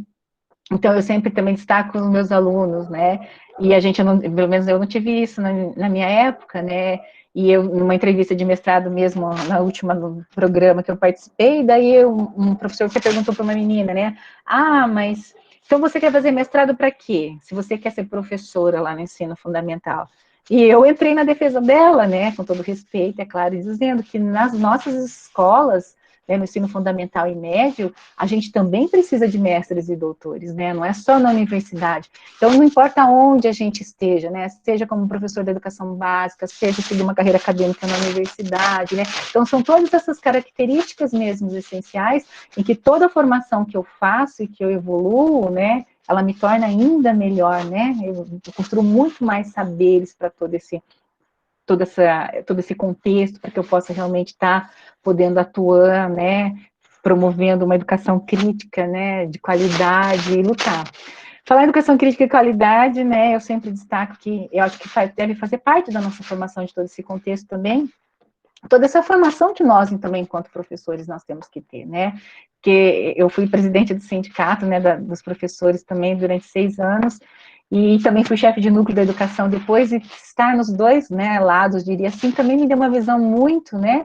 Então, eu sempre também destaco os meus alunos, né? E a gente, não, pelo menos eu não tive isso na minha época, né? E eu, numa entrevista de mestrado mesmo, na última no programa que eu participei, daí um professor que perguntou para uma menina, né? Ah, mas então você quer fazer mestrado para quê? Se você quer ser professora lá no ensino fundamental. E eu entrei na defesa dela, né? Com todo respeito, é claro, dizendo que nas nossas escolas, né, no ensino fundamental e médio, a gente também precisa de mestres e doutores, né? Não é só na universidade. Então, não importa onde a gente esteja, né? Seja como professor de educação básica, seja seguir uma carreira acadêmica na universidade, né? Então, são todas essas características mesmo essenciais em que toda formação que eu faço e que eu evoluo, né? Ela me torna ainda melhor, né? Eu construo muito mais saberes para todo esse contexto, para que eu possa realmente estar podendo atuar, né, promovendo uma educação crítica, né, de qualidade e lutar. Falar em educação crítica e qualidade, né, eu sempre destaco que eu acho que deve fazer parte da nossa formação de todo esse contexto também, toda essa formação que nós também, enquanto professores, nós temos que ter, né, porque eu fui presidente do sindicato, né, dos professores também durante 6 anos, e também fui chefe de núcleo da educação depois, e estar nos dois, né, lados, diria assim, também me deu uma visão muito, né,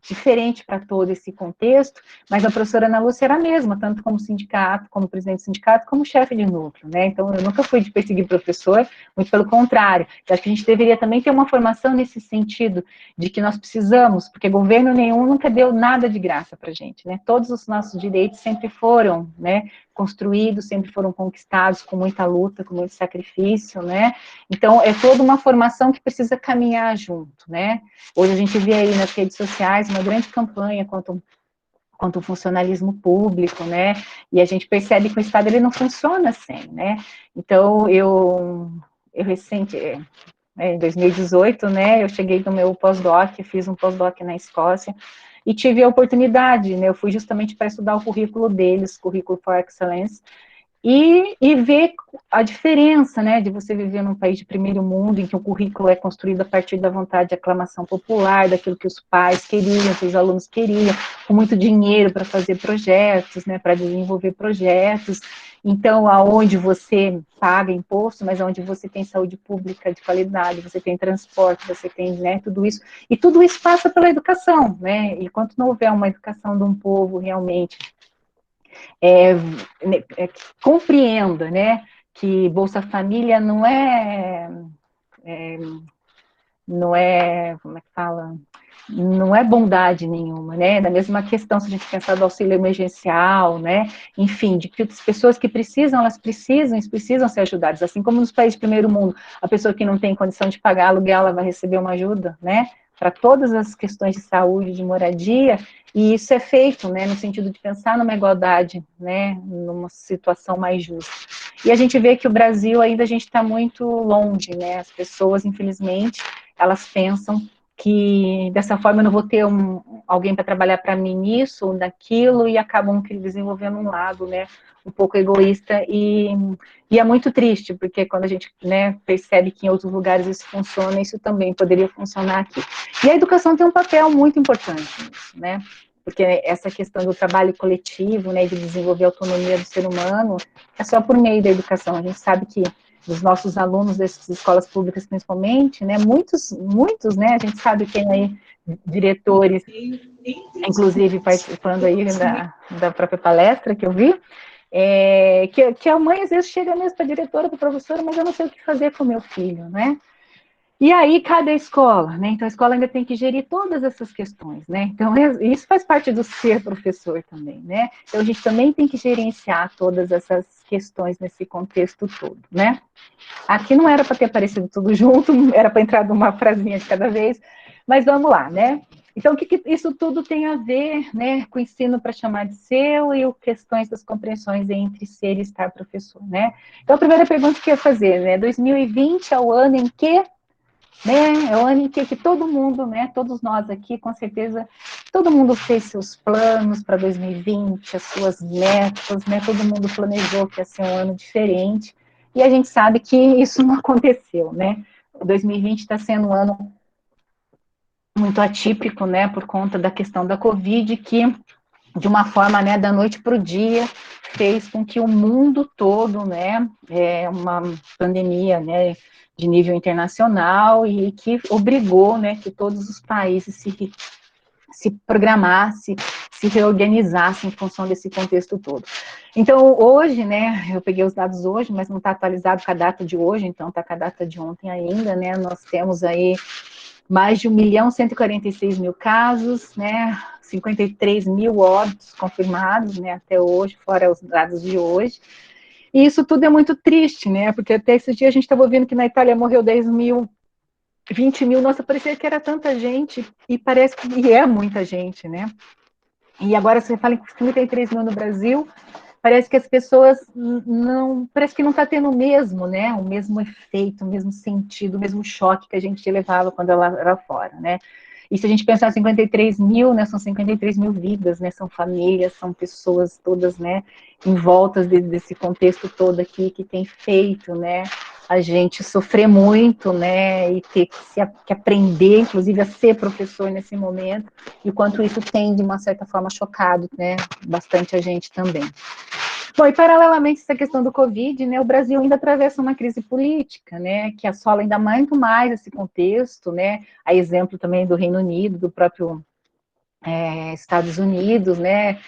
diferente para todo esse contexto, mas a professora Ana Lúcia era a mesma, tanto como sindicato, como presidente do sindicato, como chefe de núcleo, né, então eu nunca fui de perseguir professor, muito pelo contrário, eu acho que a gente deveria também ter uma formação nesse sentido, de que nós precisamos, porque governo nenhum nunca deu nada de graça para a gente, né, todos os nossos direitos sempre foram, né, construídos, sempre foram conquistados com muita luta, com muito sacrifício, né, então é toda uma formação que precisa caminhar junto, né, hoje a gente vê aí nas redes sociais uma grande campanha quanto o funcionalismo público, né, e a gente percebe que o Estado ele não funciona assim, né, então eu em 2018, né, eu cheguei no meu pós-doc, fiz um pós-doc na Escócia, e tive a oportunidade, né, eu fui justamente para estudar o currículo deles, Currículo for Excellence, e ver a diferença, né, de você viver num país de primeiro mundo, em que o currículo é construído a partir da vontade de aclamação popular, daquilo que os pais queriam, que os alunos queriam, com muito dinheiro para fazer projetos, né, para desenvolver projetos, então, aonde você paga imposto, mas onde você tem saúde pública de qualidade, você tem transporte, você tem, né, tudo isso, e tudo isso passa pela educação, né, e enquanto não houver uma educação de um povo realmente compreenda, né, que Bolsa Família não é, como é que fala, não é bondade nenhuma, né, da mesma questão, se a gente pensar do auxílio emergencial, né, enfim, de que as pessoas que precisam, elas precisam ser ajudadas, assim como nos países de primeiro mundo, a pessoa que não tem condição de pagar aluguel, ela vai receber uma ajuda, né, para todas as questões de saúde, de moradia, e isso é feito, né, no sentido de pensar numa igualdade, né, numa situação mais justa. E a gente vê que o Brasil ainda a gente está muito longe, né, as pessoas, infelizmente, elas pensam que dessa forma eu não vou ter alguém para trabalhar para mim nisso ou naquilo, e acabam desenvolvendo um lado, né, um pouco egoísta, e é muito triste, porque quando a gente, né, percebe que em outros lugares isso funciona, isso também poderia funcionar aqui. E a educação tem um papel muito importante nisso, né, porque essa questão do trabalho coletivo, né, de desenvolver a autonomia do ser humano, é só por meio da educação. A gente sabe que dos nossos alunos dessas escolas públicas, principalmente, né, muitos, né, a gente sabe que tem aí diretores, inclusive participando aí da própria palestra que eu vi, que a mãe às vezes chega mesmo para a diretora, para a professora, mas eu não sei o que fazer com o meu filho, né? E aí, cada escola, né? Então, a escola ainda tem que gerir todas essas questões, né? Então, isso faz parte do ser professor também, né? Então, a gente também tem que gerenciar todas essas questões nesse contexto todo, né? Aqui não era para ter aparecido tudo junto, era para entrar numa frasinha de cada vez, mas vamos lá, né? Então, o que isso tudo tem a ver, né, com o ensino para chamar de seu e questões das compreensões entre ser e estar professor, né? Então, a primeira pergunta que eu ia fazer, né, 2020 é o ano em que, né, é o ano em que todo mundo, né, todos nós aqui, com certeza, todo mundo fez seus planos para 2020, as suas metas, né, todo mundo planejou que ia ser um ano diferente, e a gente sabe que isso não aconteceu, né? 2020 está sendo um ano muito atípico, né, por conta da questão da Covid, que, de uma forma, né, da noite para o dia, fez com que o mundo todo, né, uma pandemia, né, de nível internacional e que obrigou, né, que todos os países se programassem, se reorganizassem em função desse contexto todo. Então, hoje, né, eu peguei os dados hoje, mas não está atualizado com a data de hoje, então está com a data de ontem ainda, né, nós temos aí mais de 1.146.000 casos, né, 53 mil óbitos confirmados, né, até hoje, fora os dados de hoje. E isso tudo é muito triste, né, porque até esse dia a gente estava ouvindo que na Itália morreu 10 mil, 20 mil, nossa, parecia que era tanta gente, e parece que é muita gente, né. E agora você fala em 53 mil no Brasil, parece que as pessoas não, parece que não está tendo o mesmo, né, o mesmo efeito, o mesmo sentido, o mesmo choque que a gente levava quando ela era fora, né. E se a gente pensar 53 mil, né, são 53 mil vidas, né, são famílias, são pessoas todas, né, em volta desse contexto todo aqui que tem feito, né, a gente sofrer muito, né, e ter que aprender, inclusive, a ser professor nesse momento, e o quanto isso tem, de uma certa forma, chocado, né, bastante a gente também. Bom, e paralelamente a essa questão do Covid, né, o Brasil ainda atravessa uma crise política, né, que assola ainda muito mais esse contexto, né, a exemplo também do Reino Unido, do próprio Estados Unidos, né,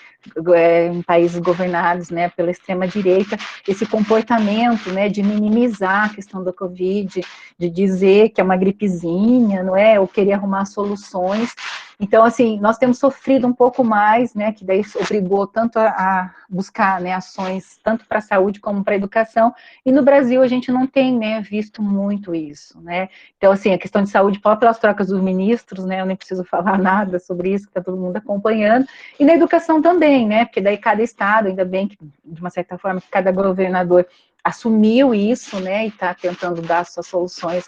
em países governados, né, pela extrema-direita, esse comportamento, né, de minimizar a questão da Covid, de dizer que é uma gripezinha, não é, ou querer arrumar soluções. Então, assim, nós temos sofrido um pouco mais, né, que daí obrigou tanto a buscar, né, ações tanto para a saúde como para a educação, e no Brasil a gente não tem, né, visto muito isso, né. Então, assim, a questão de saúde, pelas trocas dos ministros, né, eu nem preciso falar nada sobre isso, que está todo mundo acompanhando, e na educação também, né, porque daí cada estado, ainda bem que, de uma certa forma, que cada governador assumiu isso, né, e está tentando dar suas soluções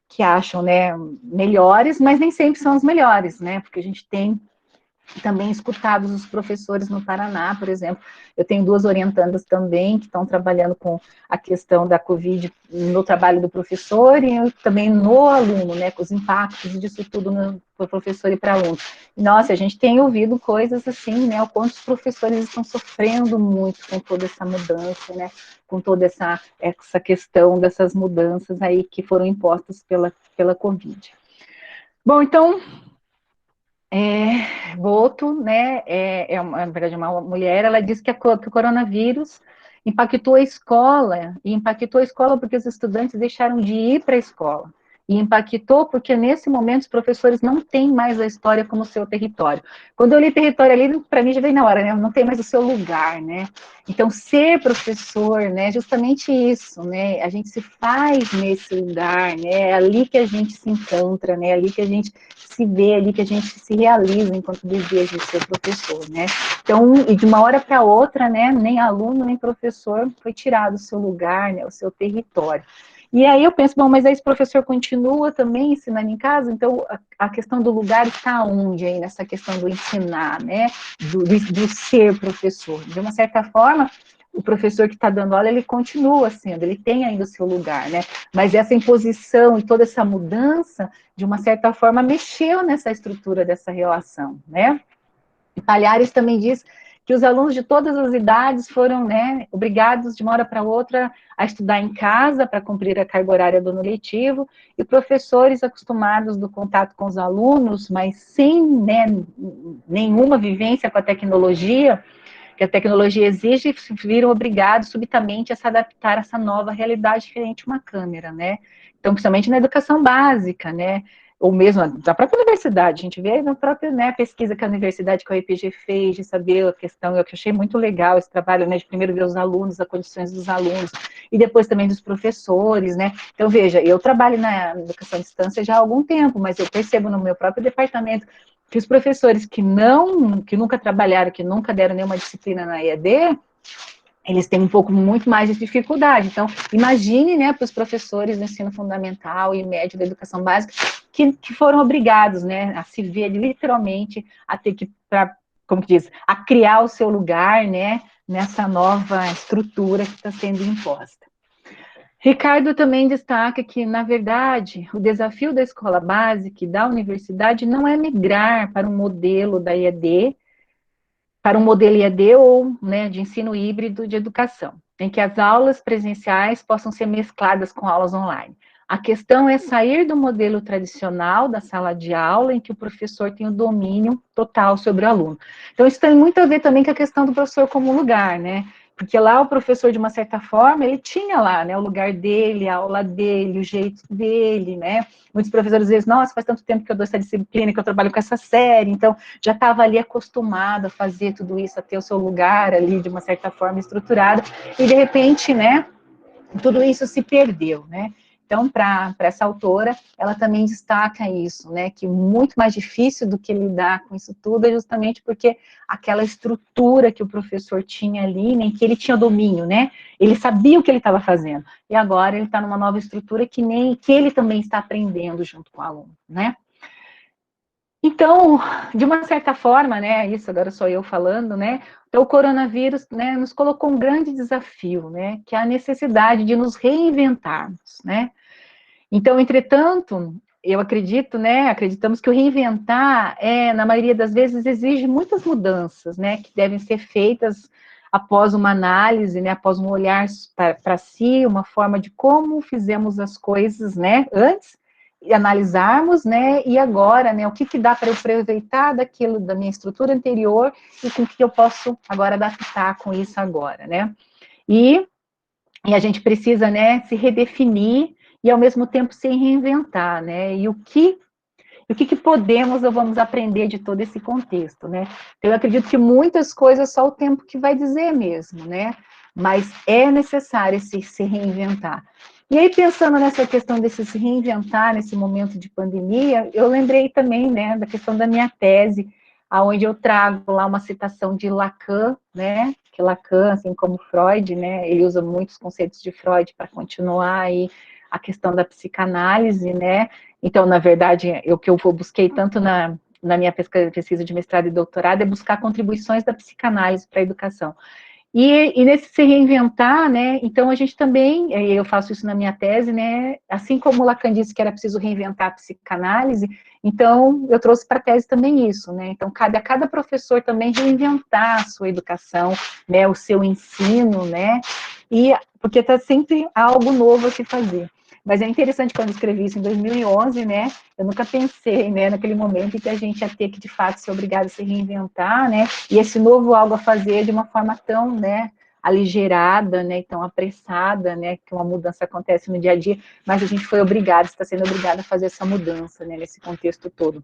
que acham, né, melhores, mas nem sempre são as melhores, né, porque a gente tem também escutados os professores no Paraná, por exemplo. Eu tenho duas orientandas também que estão trabalhando com a questão da Covid no trabalho do professor e também no aluno, né, com os impactos disso tudo para o professor e para aluno. Nossa, a gente tem ouvido coisas assim, né, o quanto os professores estão sofrendo muito com toda essa mudança, né, com toda essa questão dessas mudanças aí que foram impostas pela Covid. Bom, então, Boto, né, na verdade, uma mulher, ela disse que o coronavírus impactou a escola, e impactou a escola porque os estudantes deixaram de ir para a escola, e impactou porque, nesse momento, os professores não têm mais a história como seu território. Quando eu li território ali, para mim já veio na hora, né, não tem mais o seu lugar, né, então ser professor, né, justamente isso, né, a gente se faz nesse lugar, né, é ali que a gente se encontra, né, é ali que a gente se vê, ali que a gente se realiza enquanto deseja ser professor, né? Então, e de uma hora para outra, né, nem aluno, nem professor foi tirado o seu lugar, né, o seu território. E aí eu penso, bom, mas aí esse professor continua também ensinando em casa, então a questão do lugar está onde aí nessa questão do ensinar, né, do ser professor. De uma certa forma, o professor que está dando aula, ele continua sendo, ele tem ainda o seu lugar, né, mas essa imposição e toda essa mudança, de uma certa forma, mexeu nessa estrutura dessa relação, né. E Palhares também diz que os alunos de todas as idades foram, né, obrigados de uma hora para outra a estudar em casa para cumprir a carga horária do ano letivo, e professores acostumados do contato com os alunos, mas sem, né, nenhuma vivência com a tecnologia, que a tecnologia exige, viram obrigados subitamente a se adaptar a essa nova realidade diferente de uma câmera, né? Então, principalmente na educação básica, né? ou mesmo da própria universidade, a gente vê na própria, né, pesquisa que a universidade, que a UEPG fez, de saber a questão, eu que achei muito legal esse trabalho, né, de primeiro ver os alunos, as condições dos alunos, e depois também dos professores, né, então veja, eu trabalho na educação à distância já há algum tempo, mas eu percebo no meu próprio departamento que os professores que nunca trabalharam, que nunca deram nenhuma disciplina na EAD, eles têm um pouco, muito mais de dificuldade. Então, imagine, né, para os professores do ensino fundamental e médio da educação básica, que foram obrigados, né, a se ver literalmente, a ter que, como que diz, a criar o seu lugar, né, nessa nova estrutura que está sendo imposta. Ricardo também destaca que, na verdade, o desafio da escola básica e da universidade não é migrar para um modelo da EAD, para um modelo EAD ou, né, de ensino híbrido de educação, em que as aulas presenciais possam ser mescladas com aulas online. A questão é sair do modelo tradicional da sala de aula, em que o professor tem o domínio total sobre o aluno. Então, isso tem muito a ver também com a questão do professor como lugar, né? Porque lá o professor, de uma certa forma, ele tinha lá, né, o lugar dele, a aula dele, o jeito dele, né? Muitos professores dizem, nossa, faz tanto tempo que eu dou essa disciplina, que eu trabalho com essa série, então já estava ali acostumado a fazer tudo isso, a ter o seu lugar ali, de uma certa forma, estruturado, e de repente, né, tudo isso se perdeu, né? Então, para essa autora, ela também destaca isso, né, que muito mais difícil do que lidar com isso tudo é justamente porque aquela estrutura que o professor tinha ali, nem que ele tinha domínio, né, ele sabia o que ele estava fazendo, e agora ele está numa nova estrutura que ele também está aprendendo junto com o aluno, né. Então, de uma certa forma, né, isso agora sou eu falando, né, então o coronavírus, né, nos colocou um grande desafio, né, que é a necessidade de nos reinventarmos, né. Então, entretanto, eu acredito, né, acreditamos que o reinventar, na maioria das vezes, exige muitas mudanças, né, que devem ser feitas após uma análise, né, após um olhar para si, uma forma de como fizemos as coisas, né, antes, e analisarmos, né, e agora, né, o que dá para eu aproveitar daquilo, da minha estrutura anterior, e com o que eu posso agora adaptar com isso agora, né. E a gente precisa, né, se redefinir e, ao mesmo tempo, se reinventar, né, e o que podemos ou vamos aprender de todo esse contexto, né. Eu acredito que muitas coisas só o tempo que vai dizer mesmo, né, mas é necessário se reinventar. E aí, pensando nessa questão de se reinventar nesse momento de pandemia, eu lembrei também, né, da questão da minha tese, aonde eu trago lá uma citação de Lacan, né, que Lacan, assim como Freud, né, ele usa muitos conceitos de Freud para continuar aí a questão da psicanálise, né. Então, na verdade, o que eu busquei tanto na minha pesquisa de mestrado e doutorado é buscar contribuições da psicanálise para a educação. E nesse se reinventar, né, então a gente também, eu faço isso na minha tese, né, assim como o Lacan disse que era preciso reinventar a psicanálise, então eu trouxe para a tese também isso, né, então cabe a cada professor também reinventar a sua educação, né, o seu ensino, né, e porque está sempre algo novo a se fazer. Mas é interessante, quando eu escrevi isso em 2011, né, eu nunca pensei, né, naquele momento em que a gente ia ter que, de fato, ser obrigado a se reinventar, né, e esse novo algo a fazer de uma forma tão, né, aligerada, né, tão apressada, né, que uma mudança acontece no dia a dia, mas a gente foi obrigado, está sendo obrigado a fazer essa mudança, né, nesse contexto todo.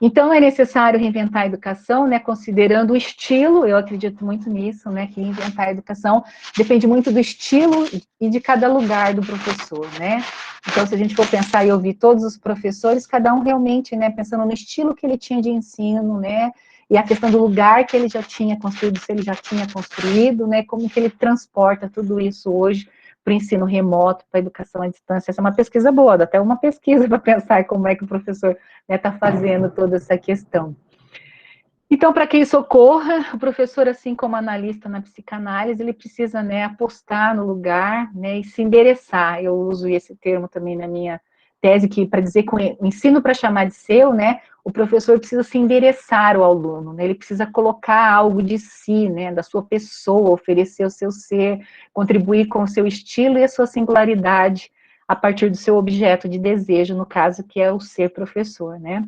Então, é necessário reinventar a educação, né, considerando o estilo, eu acredito muito nisso, né, que reinventar a educação depende muito do estilo e de cada lugar do professor, né. Então, se a gente for pensar e ouvir todos os professores, cada um realmente, né, pensando no estilo que ele tinha de ensino, né, e a questão do lugar que ele já tinha construído, se ele já tinha construído, né, como que ele transporta tudo isso hoje para o ensino remoto, para a educação à distância. Essa é uma pesquisa boa, dá até uma pesquisa para pensar como é que o professor está fazendo toda essa questão. Então, para que isso ocorra, o professor, assim como analista na psicanálise, ele precisa, né, apostar no lugar, né, e se endereçar. Eu uso esse termo também na minha tese, que para dizer que o ensino para chamar de seu, né, o professor precisa se endereçar ao aluno, né, ele precisa colocar algo de si, né, da sua pessoa, oferecer o seu ser, contribuir com o seu estilo e a sua singularidade a partir do seu objeto de desejo, no caso, que é o ser professor, né.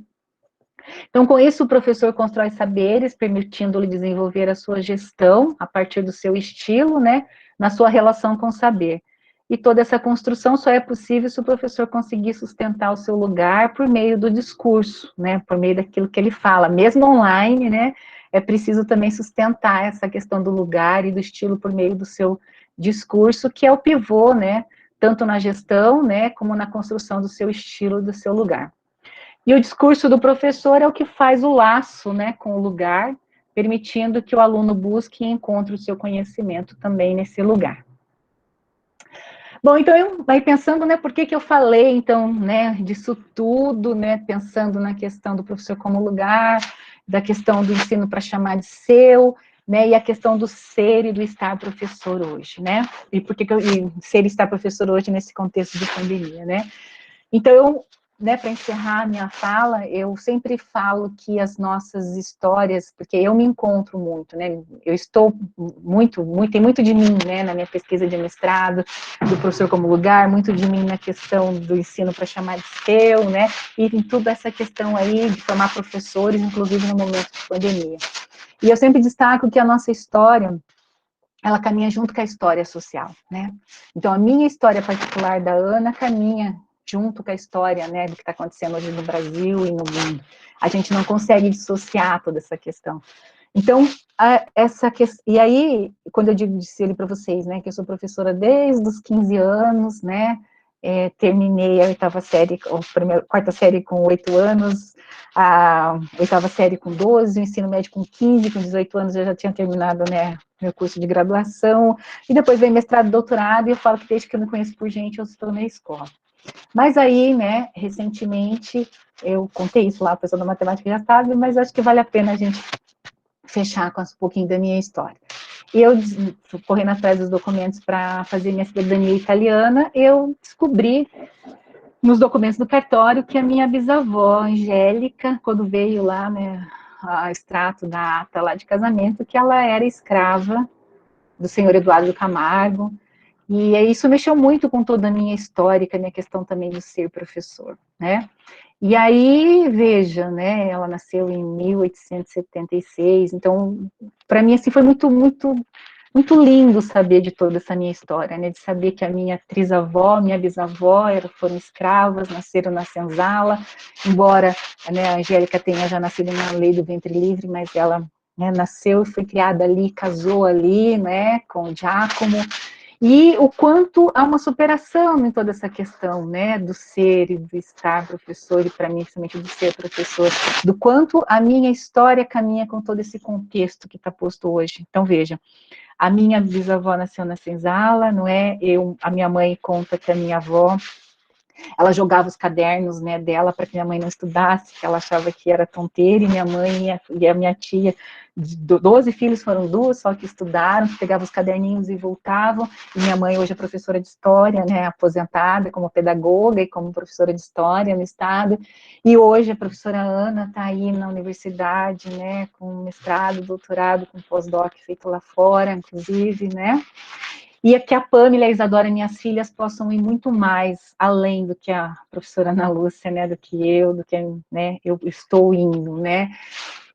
Então, com isso, o professor constrói saberes, permitindo-lhe desenvolver a sua gestão a partir do seu estilo, né, na sua relação com o saber. E toda essa construção só é possível se o professor conseguir sustentar o seu lugar por meio do discurso, né, por meio daquilo que ele fala, mesmo online, né, é preciso também sustentar essa questão do lugar e do estilo por meio do seu discurso, que é o pivô, né, tanto na gestão, né, como na construção do seu estilo, do seu lugar. E o discurso do professor é o que faz o laço, né, com o lugar, permitindo que o aluno busque e encontre o seu conhecimento também nesse lugar. Bom, então, aí pensando, né, por que eu falei, então, né, disso tudo, né, pensando na questão do professor como lugar, da questão do ensino para chamar de seu, né, e a questão do ser e do estar professor hoje, né, e por que ser e estar professor hoje nesse contexto de pandemia, né. Então, eu, né, para encerrar a minha fala, eu sempre falo que as nossas histórias, porque eu me encontro muito, né, eu estou tem muito de mim, né, na minha pesquisa de mestrado, do professor como lugar, muito de mim na questão do ensino para chamar de seu, né, e em toda essa questão aí de formar professores, inclusive no momento de pandemia. E eu sempre destaco que a nossa história, ela caminha junto com a história social, né, então a minha história particular da Ana caminha junto com a história, né, do que está acontecendo hoje no Brasil e no mundo. A gente não consegue dissociar toda essa questão. Então, e aí, quando eu digo para vocês, né, que eu sou professora desde os 15 anos, né, terminei a quarta série com 8 anos, a oitava série com 12, o ensino médio com 15, com 18 anos eu já tinha terminado, né, meu curso de graduação, e depois veio mestrado e doutorado, e eu falo que desde que eu me conheço por gente, eu estou na escola. Mas aí, né, recentemente, eu contei isso lá, a pessoa da matemática já sabe, mas acho que vale a pena a gente fechar com um pouquinho da minha história. E eu, correndo atrás dos documentos para fazer minha cidadania italiana, eu descobri nos documentos do cartório que a minha bisavó, Angélica, quando veio lá, né, a extrato da ata lá de casamento, que ela era escrava do senhor Eduardo Camargo, e isso mexeu muito com toda a minha história, com a minha questão também de ser professor, né? E aí, veja, né, ela nasceu em 1876, então, para mim, assim, foi muito, muito, muito lindo saber de toda essa minha história, né, de saber que a minha trisavó, minha bisavó foram escravas, nasceram na senzala, embora, né, a Angélica tenha já nascido na lei do ventre livre, mas ela, né, nasceu e foi criada ali, casou ali, né, com o Giacomo, e o quanto há uma superação em toda essa questão, né, do ser e do estar professor, e para mim, principalmente do ser professor, do quanto a minha história caminha com todo esse contexto que está posto hoje. Então, veja, a minha bisavó nasceu na senzala, não é? A minha mãe conta que a minha avó, ela jogava os cadernos, né, dela para que minha mãe não estudasse, que ela achava que era tonteira, e minha mãe e a minha tia, 12 filhos foram duas, só que estudaram, que pegavam os caderninhos e voltavam, e minha mãe hoje é professora de história, né, aposentada como pedagoga e como professora de história no estado, e hoje a professora Ana está aí na universidade, né, com mestrado, doutorado, com pós-doc feito lá fora, inclusive, né, e que a Pamela e a Isadora, minhas filhas, possam ir muito mais além do que a professora Ana Lúcia, né, do que, né, eu estou indo, né,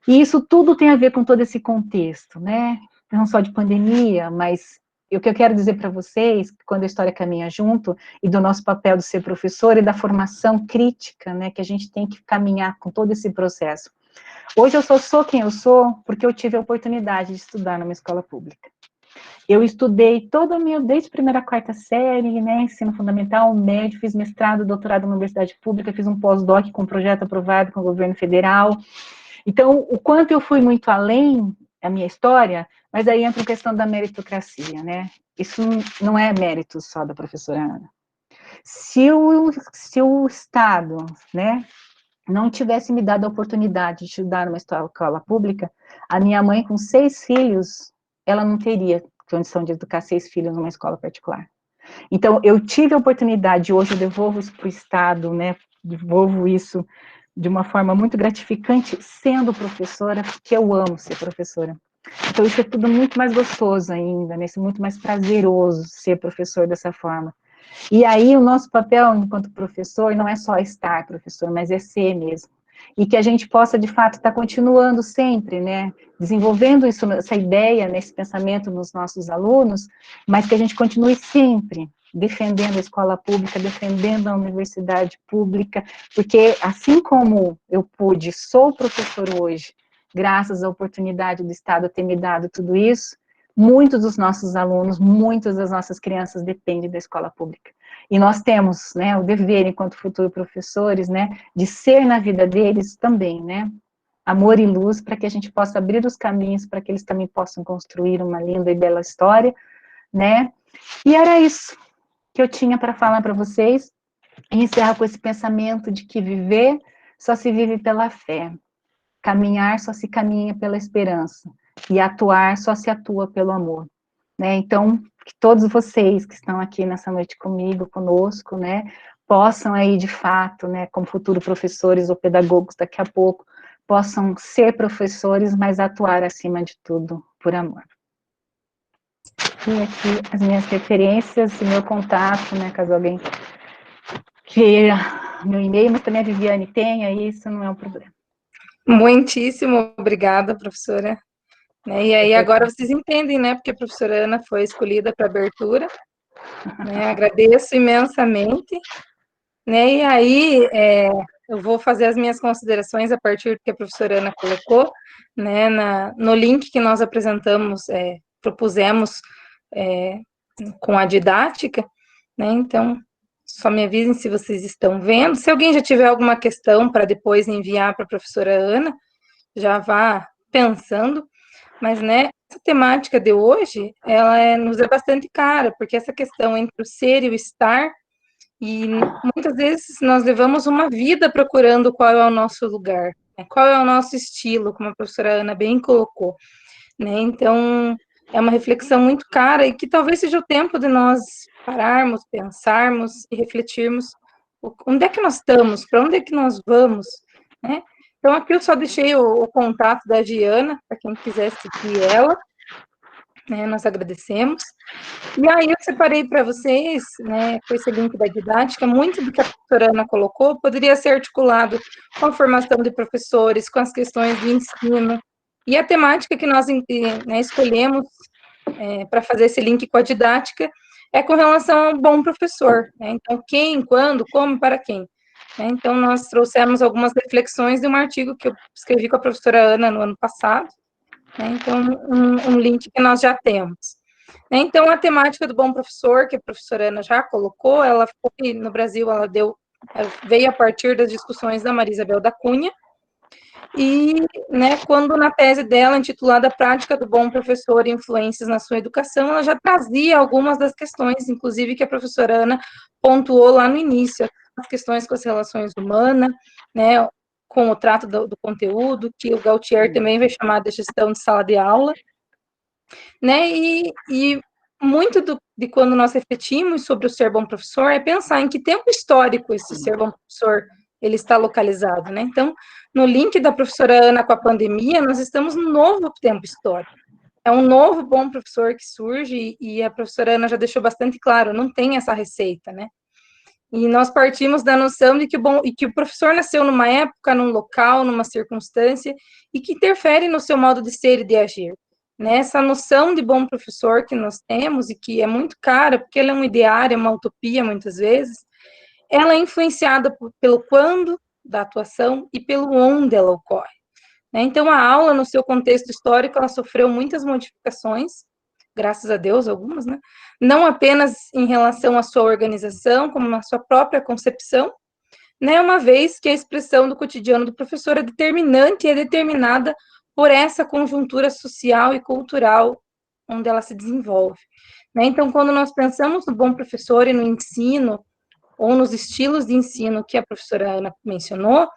e isso tudo tem a ver com todo esse contexto, né, não só de pandemia, mas o que eu quero dizer para vocês, quando a história caminha junto, e do nosso papel de ser professor e da formação crítica, né, que a gente tem que caminhar com todo esse processo. Hoje eu sou quem eu sou porque eu tive a oportunidade de estudar numa escola pública. Eu estudei toda a minha, desde a primeira a quarta série, né, ensino fundamental, médio, fiz mestrado, doutorado na universidade pública, fiz um pós-doc com um projeto aprovado com o governo federal. Então, o quanto eu fui muito além, a minha história, mas aí entra a questão da meritocracia, né? Isso não é mérito só da professora Ana. Se o Estado, né, não tivesse me dado a oportunidade de estudar numa escola pública, a minha mãe, com 6 filhos, ela não teria condição de educar 6 filhos numa escola particular. Então, eu tive a oportunidade, hoje eu devolvo isso para o Estado, né, devolvo isso de uma forma muito gratificante, sendo professora, porque eu amo ser professora. Então, isso é tudo muito mais gostoso ainda, né, muito mais prazeroso ser professor dessa forma. E aí, o nosso papel enquanto professor não é só estar professor, mas é ser mesmo. E que a gente possa, de fato, estar continuando sempre, né, desenvolvendo isso, essa ideia, né, esse pensamento nos nossos alunos, mas que a gente continue sempre defendendo a escola pública, defendendo a universidade pública, porque assim como eu sou professor hoje, graças à oportunidade do Estado ter me dado tudo isso, muitos dos nossos alunos, muitas das nossas crianças dependem da escola pública. E nós temos, né, o dever, enquanto futuros professores, né, de ser na vida deles também, né, amor e luz, para que a gente possa abrir os caminhos para que eles também possam construir uma linda e bela história, né, e era isso que eu tinha para falar para vocês, e encerro com esse pensamento de que viver só se vive pela fé, caminhar só se caminha pela esperança, e atuar só se atua pelo amor, né, então, que todos vocês que estão aqui nessa noite comigo, conosco, né, possam aí, de fato, né, como futuros professores ou pedagogos daqui a pouco, possam ser professores, mas atuar acima de tudo por amor. E aqui as minhas referências, o meu contato, né, caso alguém queira meu e-mail, mas também a Viviane tem, aí isso não é um problema. Muitíssimo obrigada, professora. E aí agora vocês entendem, né, porque a professora Ana foi escolhida para abertura, né, agradeço imensamente, né, e aí eu vou fazer as minhas considerações a partir do que a professora Ana colocou, né, no link que nós apresentamos, propusemos com a didática, né, então só me avisem se vocês estão vendo, se alguém já tiver alguma questão para depois enviar para a professora Ana, já vá pensando, mas, né, essa temática de hoje, ela nos é bastante cara, porque essa questão entre o ser e o estar, e muitas vezes nós levamos uma vida procurando qual é o nosso lugar, né, qual é o nosso estilo, como a professora Ana bem colocou, né, então é uma reflexão muito cara e que talvez seja o tempo de nós pararmos, pensarmos e refletirmos onde é que nós estamos, para onde é que nós vamos, né? Então, aqui eu só deixei o contato da Giana, para quem quiser seguir ela, né, nós agradecemos. E aí eu separei para vocês, né, com esse link da didática, muito do que a professora Ana colocou poderia ser articulado com a formação de professores, com as questões de ensino, e a temática que nós, né, escolhemos para fazer esse link com a didática é com relação ao bom professor, né? Então, quem, quando, como, para quem. Né? Então, nós trouxemos algumas reflexões de um artigo que eu escrevi com a professora Ana no ano passado, né? Então, um link que nós já temos. Né? Então, a temática do bom professor, que a professora Ana já colocou, ela foi, no Brasil, veio a partir das discussões da Maria Isabel da Cunha, e, né, quando na tese dela, intitulada Prática do Bom Professor e Influências na Sua Educação, ela já trazia algumas das questões, inclusive que a professora Ana pontuou lá no início, as questões com as relações humanas, né, com o trato do conteúdo, que o Gautier também vai chamar de gestão de sala de aula, né, e muito de quando nós refletimos sobre o ser bom professor é pensar em que tempo histórico esse ser bom professor ele está localizado, né? Então, no link da professora Ana com a pandemia, nós estamos num novo tempo histórico. É um novo bom professor que surge e a professora Ana já deixou bastante claro, não tem essa receita, né? E nós partimos da noção de que o professor nasceu numa época, num local, numa circunstância e que interfere no seu modo de ser e de agir. Né? Essa noção de bom professor que nós temos e que é muito cara, porque ela é um ideário, é uma utopia muitas vezes, ela é influenciada pelo quando da atuação e pelo onde ela ocorre. Né? Então, a aula, no seu contexto histórico, ela sofreu muitas modificações, graças a Deus, algumas, né? Não apenas em relação à sua organização, como na sua própria concepção, né? Uma vez que a expressão do cotidiano do professor é determinante e é determinada por essa conjuntura social e cultural onde ela se desenvolve. Né? Então, quando nós pensamos no bom professor e no ensino, ou nos estilos de ensino que a professora Ana mencionou,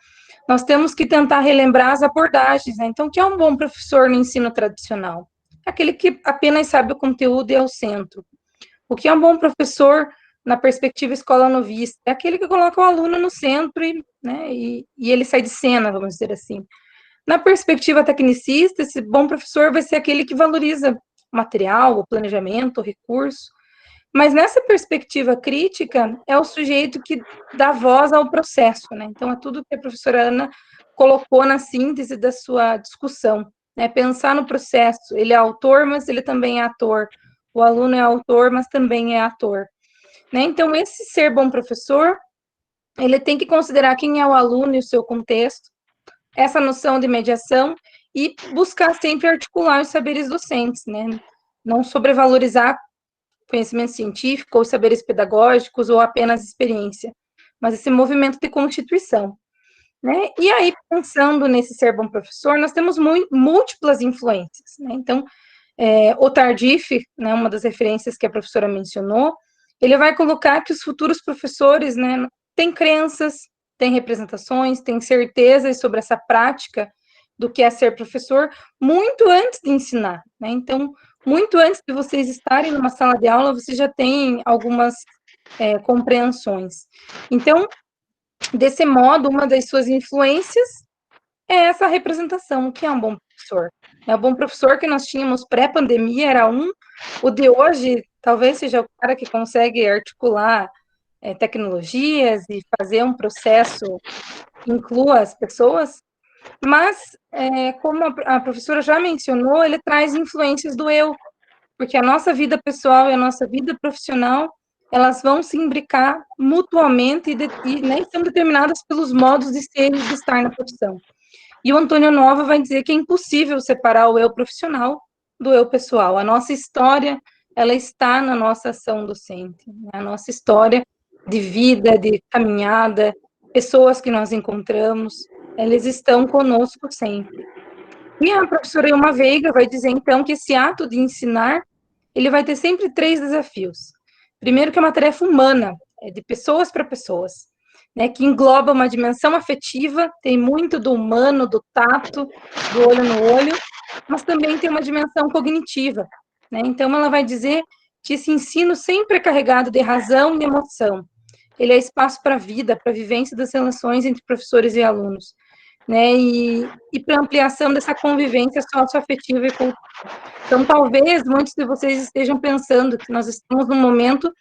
nós temos que tentar relembrar as abordagens, né? Então, o que é um bom professor no ensino tradicional? Aquele que apenas sabe o conteúdo e é o centro. O que é um bom professor na perspectiva escola novista? É aquele que coloca o aluno no centro né, e ele sai de cena, vamos dizer assim. Na perspectiva tecnicista, esse bom professor vai ser aquele que valoriza o material, o planejamento, o recurso. Mas nessa perspectiva crítica, é o sujeito que dá voz ao processo, né? Então, é tudo que a professora Ana colocou na síntese da sua discussão, né? Pensar no processo, ele é autor, mas ele também é ator. O aluno é autor, mas também é ator. né? Então, esse ser bom professor, ele tem que considerar quem é o aluno e o seu contexto, essa noção de mediação e buscar sempre articular os saberes docentes, né? Não sobrevalorizar conhecimento científico ou saberes pedagógicos ou apenas experiência, mas esse movimento de constituição, né? E aí, pensando nesse ser bom professor, nós temos múltiplas influências, né? Então, o Tardif, né, uma das referências que a professora mencionou, ele vai colocar que os futuros professores, né, têm crenças, têm representações, têm certezas sobre essa prática do que é ser professor, muito antes de ensinar, né? Então, muito antes de vocês estarem numa sala de aula, vocês já têm algumas compreensões. Então, desse modo, uma das suas influências é essa representação, que é um bom professor. O bom professor que nós tínhamos pré-pandemia era o de hoje talvez seja o cara que consegue articular tecnologias e fazer um processo que inclua as pessoas, mas, como a professora já mencionou, ele traz influências do eu, porque a nossa vida pessoal e a nossa vida profissional, elas vão se imbricar mutuamente e nem são determinadas pelos modos de ser e de estar na profissão. E o Antônio Nova vai dizer que é impossível separar o eu profissional do eu pessoal. A nossa história, ela está na nossa ação docente, né? A nossa história de vida, de caminhada, pessoas que nós encontramos, eles estão conosco sempre. E a professora Ilma Veiga vai dizer, então, que esse ato de ensinar, ele vai ter sempre 3 desafios. Primeiro, que é uma tarefa humana, é de pessoas para pessoas, né, que engloba uma dimensão afetiva, tem muito do humano, do tato, do olho no olho, mas também tem uma dimensão cognitiva, né? Então, ela vai dizer que esse ensino sempre é carregado de razão e emoção. Ele é espaço para a vida, para a vivência das relações entre professores e alunos, né? E para ampliação dessa convivência socioafetiva e cultural. Então, talvez muitos de vocês estejam pensando que nós estamos num momento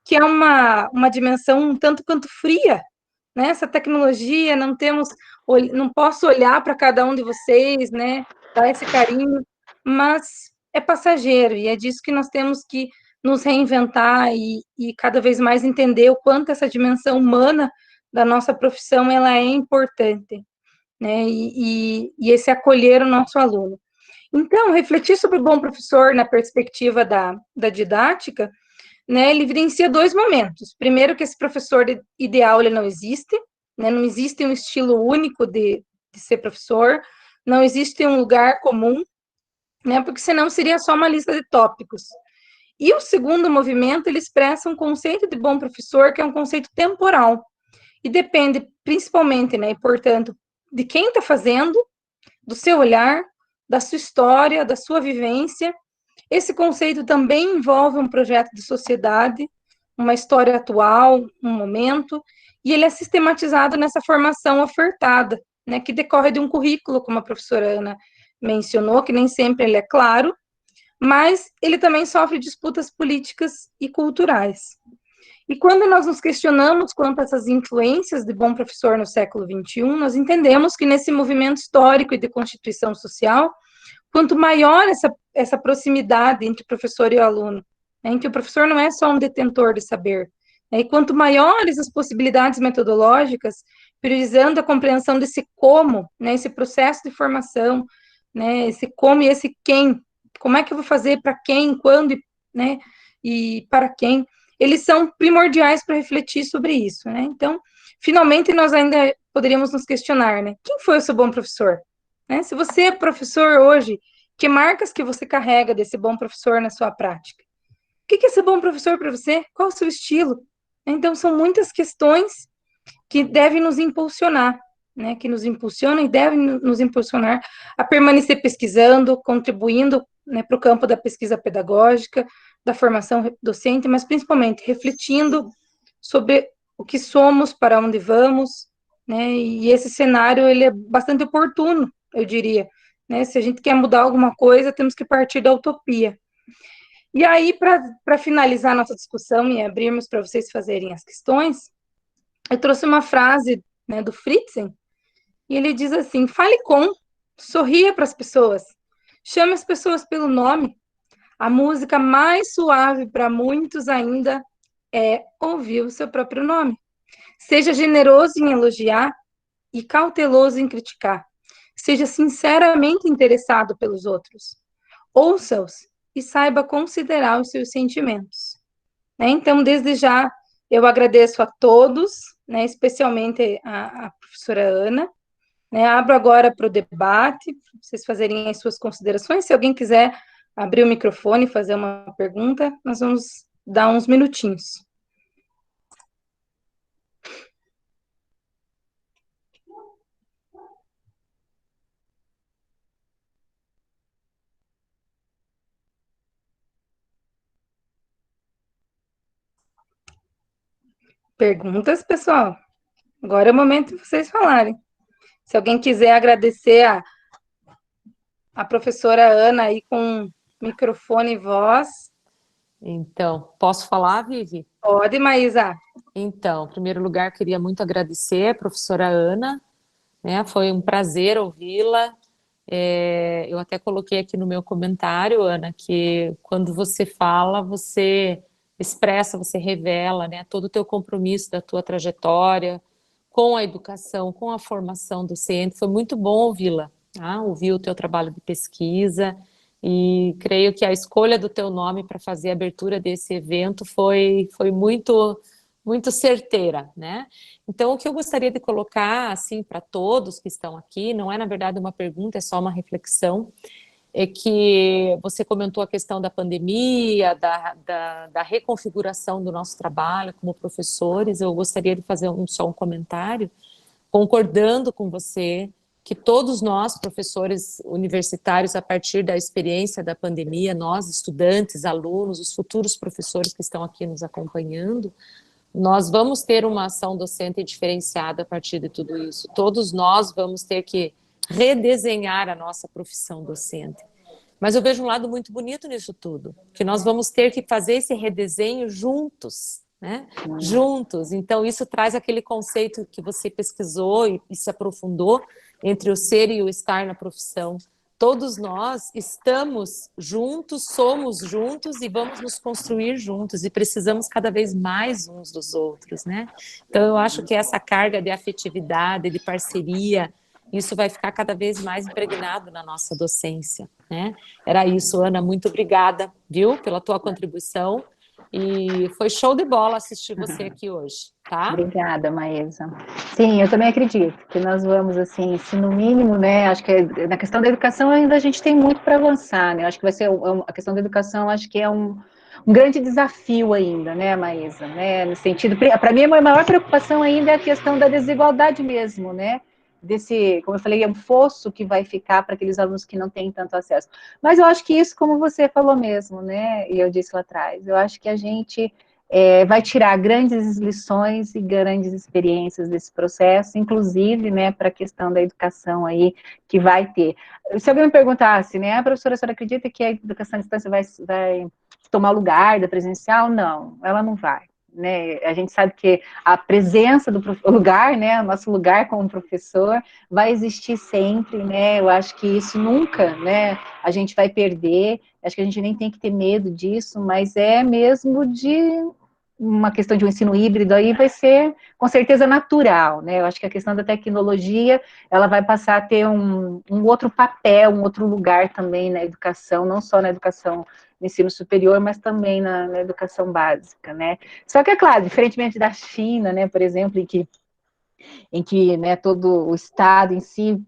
que é uma dimensão um tanto quanto fria, né? Essa tecnologia, não posso olhar para cada um de vocês, né? Dar esse carinho, mas é passageiro e é disso que nós temos que nos reinventar e cada vez mais entender o quanto essa dimensão humana da nossa profissão ela é importante, né? E esse acolher o nosso aluno. Então, refletir sobre o bom professor na perspectiva da didática, né, ele evidencia 2 momentos. Primeiro, que esse professor ideal ele não existe, né, não existe um estilo único de ser professor, não existe um lugar comum, né, porque senão seria só uma lista de tópicos. E o segundo movimento, ele expressa um conceito de bom professor, que é um conceito temporal, e depende principalmente, né, e portanto, de quem está fazendo, do seu olhar, da sua história, da sua vivência. Esse conceito também envolve um projeto de sociedade, uma história atual, um momento, e ele é sistematizado nessa formação ofertada, né, que decorre de um currículo, como a professora Ana mencionou, que nem sempre ele é claro, mas ele também sofre disputas políticas e culturais. E quando nós nos questionamos quanto a essas influências de bom professor no século XXI, nós entendemos que nesse movimento histórico e de constituição social, quanto maior essa proximidade entre o professor e o aluno, né, em que o professor não é só um detentor de saber, né, e quanto maiores as possibilidades metodológicas, priorizando a compreensão desse como, né, esse processo de formação, né, esse como e esse quem, como é que eu vou fazer, para quem, quando, né, e para quem, eles são primordiais para refletir sobre isso, né? Então, finalmente, nós ainda poderíamos nos questionar, né? Quem foi o seu bom professor? Né? Se você é professor hoje, que marcas que você carrega desse bom professor na sua prática? O que é ser bom professor para você? Qual o seu estilo? Então, são muitas questões que devem nos impulsionar, né? Que nos impulsionam e devem nos impulsionar a permanecer pesquisando, contribuindo, né, para o campo da pesquisa pedagógica, da formação docente, mas principalmente refletindo sobre o que somos, para onde vamos, né? E esse cenário ele é bastante oportuno, eu diria, né? Se a gente quer mudar alguma coisa, temos que partir da utopia. E aí, para finalizar nossa discussão e abrirmos para vocês fazerem as questões, eu trouxe uma frase, né, do Fritzen, e ele diz assim: fale com, sorria para as pessoas, chame as pessoas pelo nome. A música mais suave para muitos ainda é ouvir o seu próprio nome. Seja generoso em elogiar e cauteloso em criticar. Seja sinceramente interessado pelos outros. Ouça-os e saiba considerar os seus sentimentos. Né? Então, desde já, eu agradeço a todos, né, especialmente a professora Ana. Né? Abro agora para o debate, para vocês fazerem as suas considerações. Se alguém quiser abrir o microfone e fazer uma pergunta, nós vamos dar uns minutinhos. Perguntas, pessoal? Agora é o momento de vocês falarem. Se alguém quiser agradecer a professora Ana aí com microfone e voz. Então, posso falar, Vivi? Pode, Maísa. Então, em primeiro lugar, queria muito agradecer a professora Ana, né? Foi um prazer ouvi-la. Eu até coloquei aqui no meu comentário, Ana, que quando você fala, você expressa, você revela, né, todo o teu compromisso da tua trajetória com a educação, com a formação docente. Foi muito bom ouvi-la, tá? Ouvir o teu trabalho de pesquisa e creio que a escolha do teu nome para fazer a abertura desse evento foi muito certeira, né? Então, o que eu gostaria de colocar, assim, para todos que estão aqui, não é, na verdade, uma pergunta, é só uma reflexão, é que você comentou a questão da pandemia, da reconfiguração do nosso trabalho como professores. Eu gostaria de fazer só um comentário, concordando com você, que todos nós, professores universitários, a partir da experiência da pandemia, nós, estudantes, alunos, os futuros professores que estão aqui nos acompanhando, nós vamos ter uma ação docente diferenciada a partir de tudo isso. Todos nós vamos ter que redesenhar a nossa profissão docente. Mas eu vejo um lado muito bonito nisso tudo, que nós vamos ter que fazer esse redesenho juntos, né? Juntos. Então, isso traz aquele conceito que você pesquisou e se aprofundou entre o ser e o estar na profissão. Todos nós estamos juntos, somos juntos e vamos nos construir juntos e precisamos cada vez mais uns dos outros, né? Então, eu acho que essa carga de afetividade, de parceria, isso vai ficar cada vez mais impregnado na nossa docência, né? Era isso, Ana, muito obrigada, viu, pela tua contribuição. E foi show de bola assistir você aqui hoje, tá? Obrigada, Maísa. Sim, eu também acredito que nós vamos, assim, se no mínimo, né, acho que na questão da educação ainda a gente tem muito para avançar, né, acho que vai ser, a questão da educação, acho que é um grande desafio ainda, né, Maísa, né, no sentido, para mim a maior preocupação ainda é a questão da desigualdade mesmo, né, desse, como eu falei, é um fosso que vai ficar para aqueles alunos que não têm tanto acesso. Mas eu acho que isso, como você falou mesmo, né, e eu disse lá atrás, eu acho que a gente vai tirar grandes lições e grandes experiências desse processo, inclusive, né, para a questão da educação aí que vai ter. Se alguém me perguntasse, né, professora, a senhora acredita que a educação à distância vai tomar lugar da presencial? Não, ela não vai. Né, a gente sabe que a presença do lugar, né, o nosso lugar como professor vai existir sempre, né, eu acho que isso nunca, né, a gente vai perder, acho que a gente nem tem que ter medo disso, mas é mesmo de uma questão de um ensino híbrido aí vai ser, com certeza, natural, né, eu acho que a questão da tecnologia, ela vai passar a ter um outro papel, um outro lugar também na educação, não só na educação no ensino superior, mas também na educação básica, né. Só que, é claro, diferentemente da China, né, por exemplo, em que né, todo o Estado em si,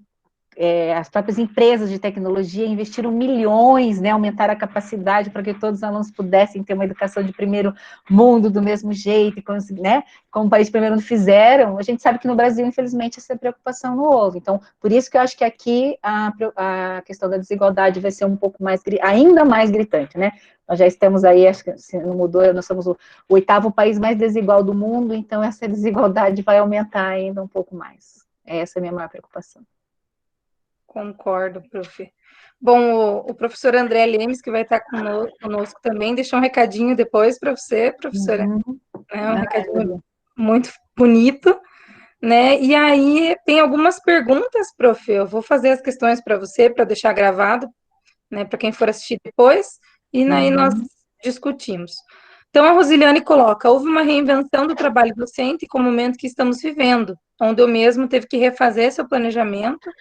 as próprias empresas de tecnologia investiram milhões, né, aumentaram a capacidade para que todos os alunos pudessem ter uma educação de primeiro mundo do mesmo jeito, né, como o país de primeiro mundo fizeram, a gente sabe que no Brasil, infelizmente, essa preocupação não houve. Então, por isso que eu acho que aqui a questão da desigualdade vai ser um pouco mais, ainda mais gritante, né? Nós já estamos aí, acho que se não mudou, nós somos o 8º país mais desigual do mundo, então essa desigualdade vai aumentar ainda um pouco mais. Essa é a minha maior preocupação. Concordo, prof. Bom, o professor André Lemes, que vai estar conosco também, deixou um recadinho depois para você, professora. Um recadinho muito bonito, né? E aí tem algumas perguntas, prof. Eu vou fazer as questões para você, para deixar gravado, né, para quem for assistir depois, e aí nós discutimos. Então, a Rosiliane coloca, houve uma reinvenção do trabalho docente com o momento que estamos vivendo, onde eu mesmo teve que refazer seu planejamento,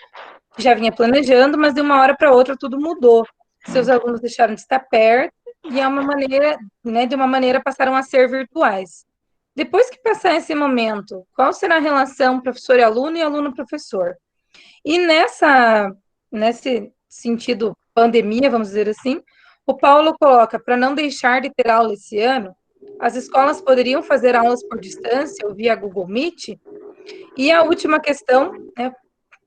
já vinha planejando, mas de uma hora para outra tudo mudou. Seus alunos deixaram de estar perto e é uma maneira, né, de uma maneira passaram a ser virtuais. Depois que passar esse momento, qual será a relação professor e aluno e aluno-professor? E nesse sentido pandemia, vamos dizer assim, o Paulo coloca, para não deixar de ter aula esse ano, as escolas poderiam fazer aulas por distância ou via Google Meet? E a última questão, né,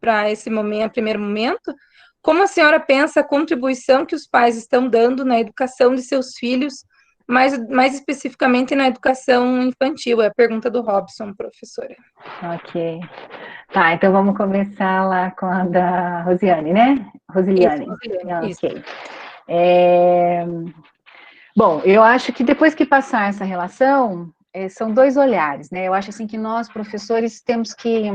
para esse momento, primeiro momento, como a senhora pensa a contribuição que os pais estão dando na educação de seus filhos, mais especificamente na educação infantil? É a pergunta do Robson, professora. Ok. Tá, então vamos começar lá com a da Rosiane, né? Rosiliane. Isso. Ok. Bom, eu acho que depois que passar essa relação, são dois olhares, né? Eu acho assim que nós, professores, temos que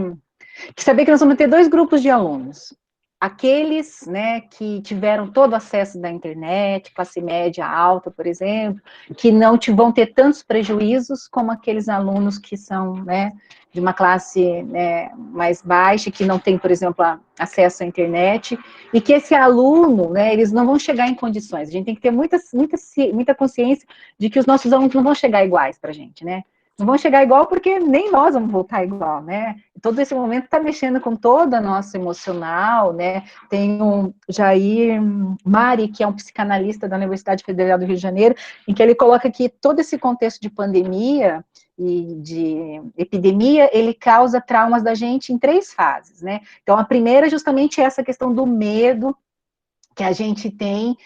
saber que nós vamos ter dois grupos de alunos. Aqueles, né, que tiveram todo o acesso da internet, classe média alta, por exemplo, que não vão ter tantos prejuízos como aqueles alunos que são, né, de uma classe, né, mais baixa, que não tem, por exemplo, acesso à internet, e que esse aluno, né, eles não vão chegar em condições. A gente tem que ter muita consciência de que os nossos alunos não vão chegar iguais para a gente, né? Não vão chegar igual porque nem nós vamos voltar igual, né? Todo esse momento está mexendo com toda a nossa emocional, né? Tem o Jair Mari, que é um psicanalista da Universidade Federal do Rio de Janeiro, em que ele coloca que todo esse contexto de pandemia e de epidemia, ele causa traumas da gente em 3 fases, né? Então, a primeira é justamente essa questão do medo que a gente tem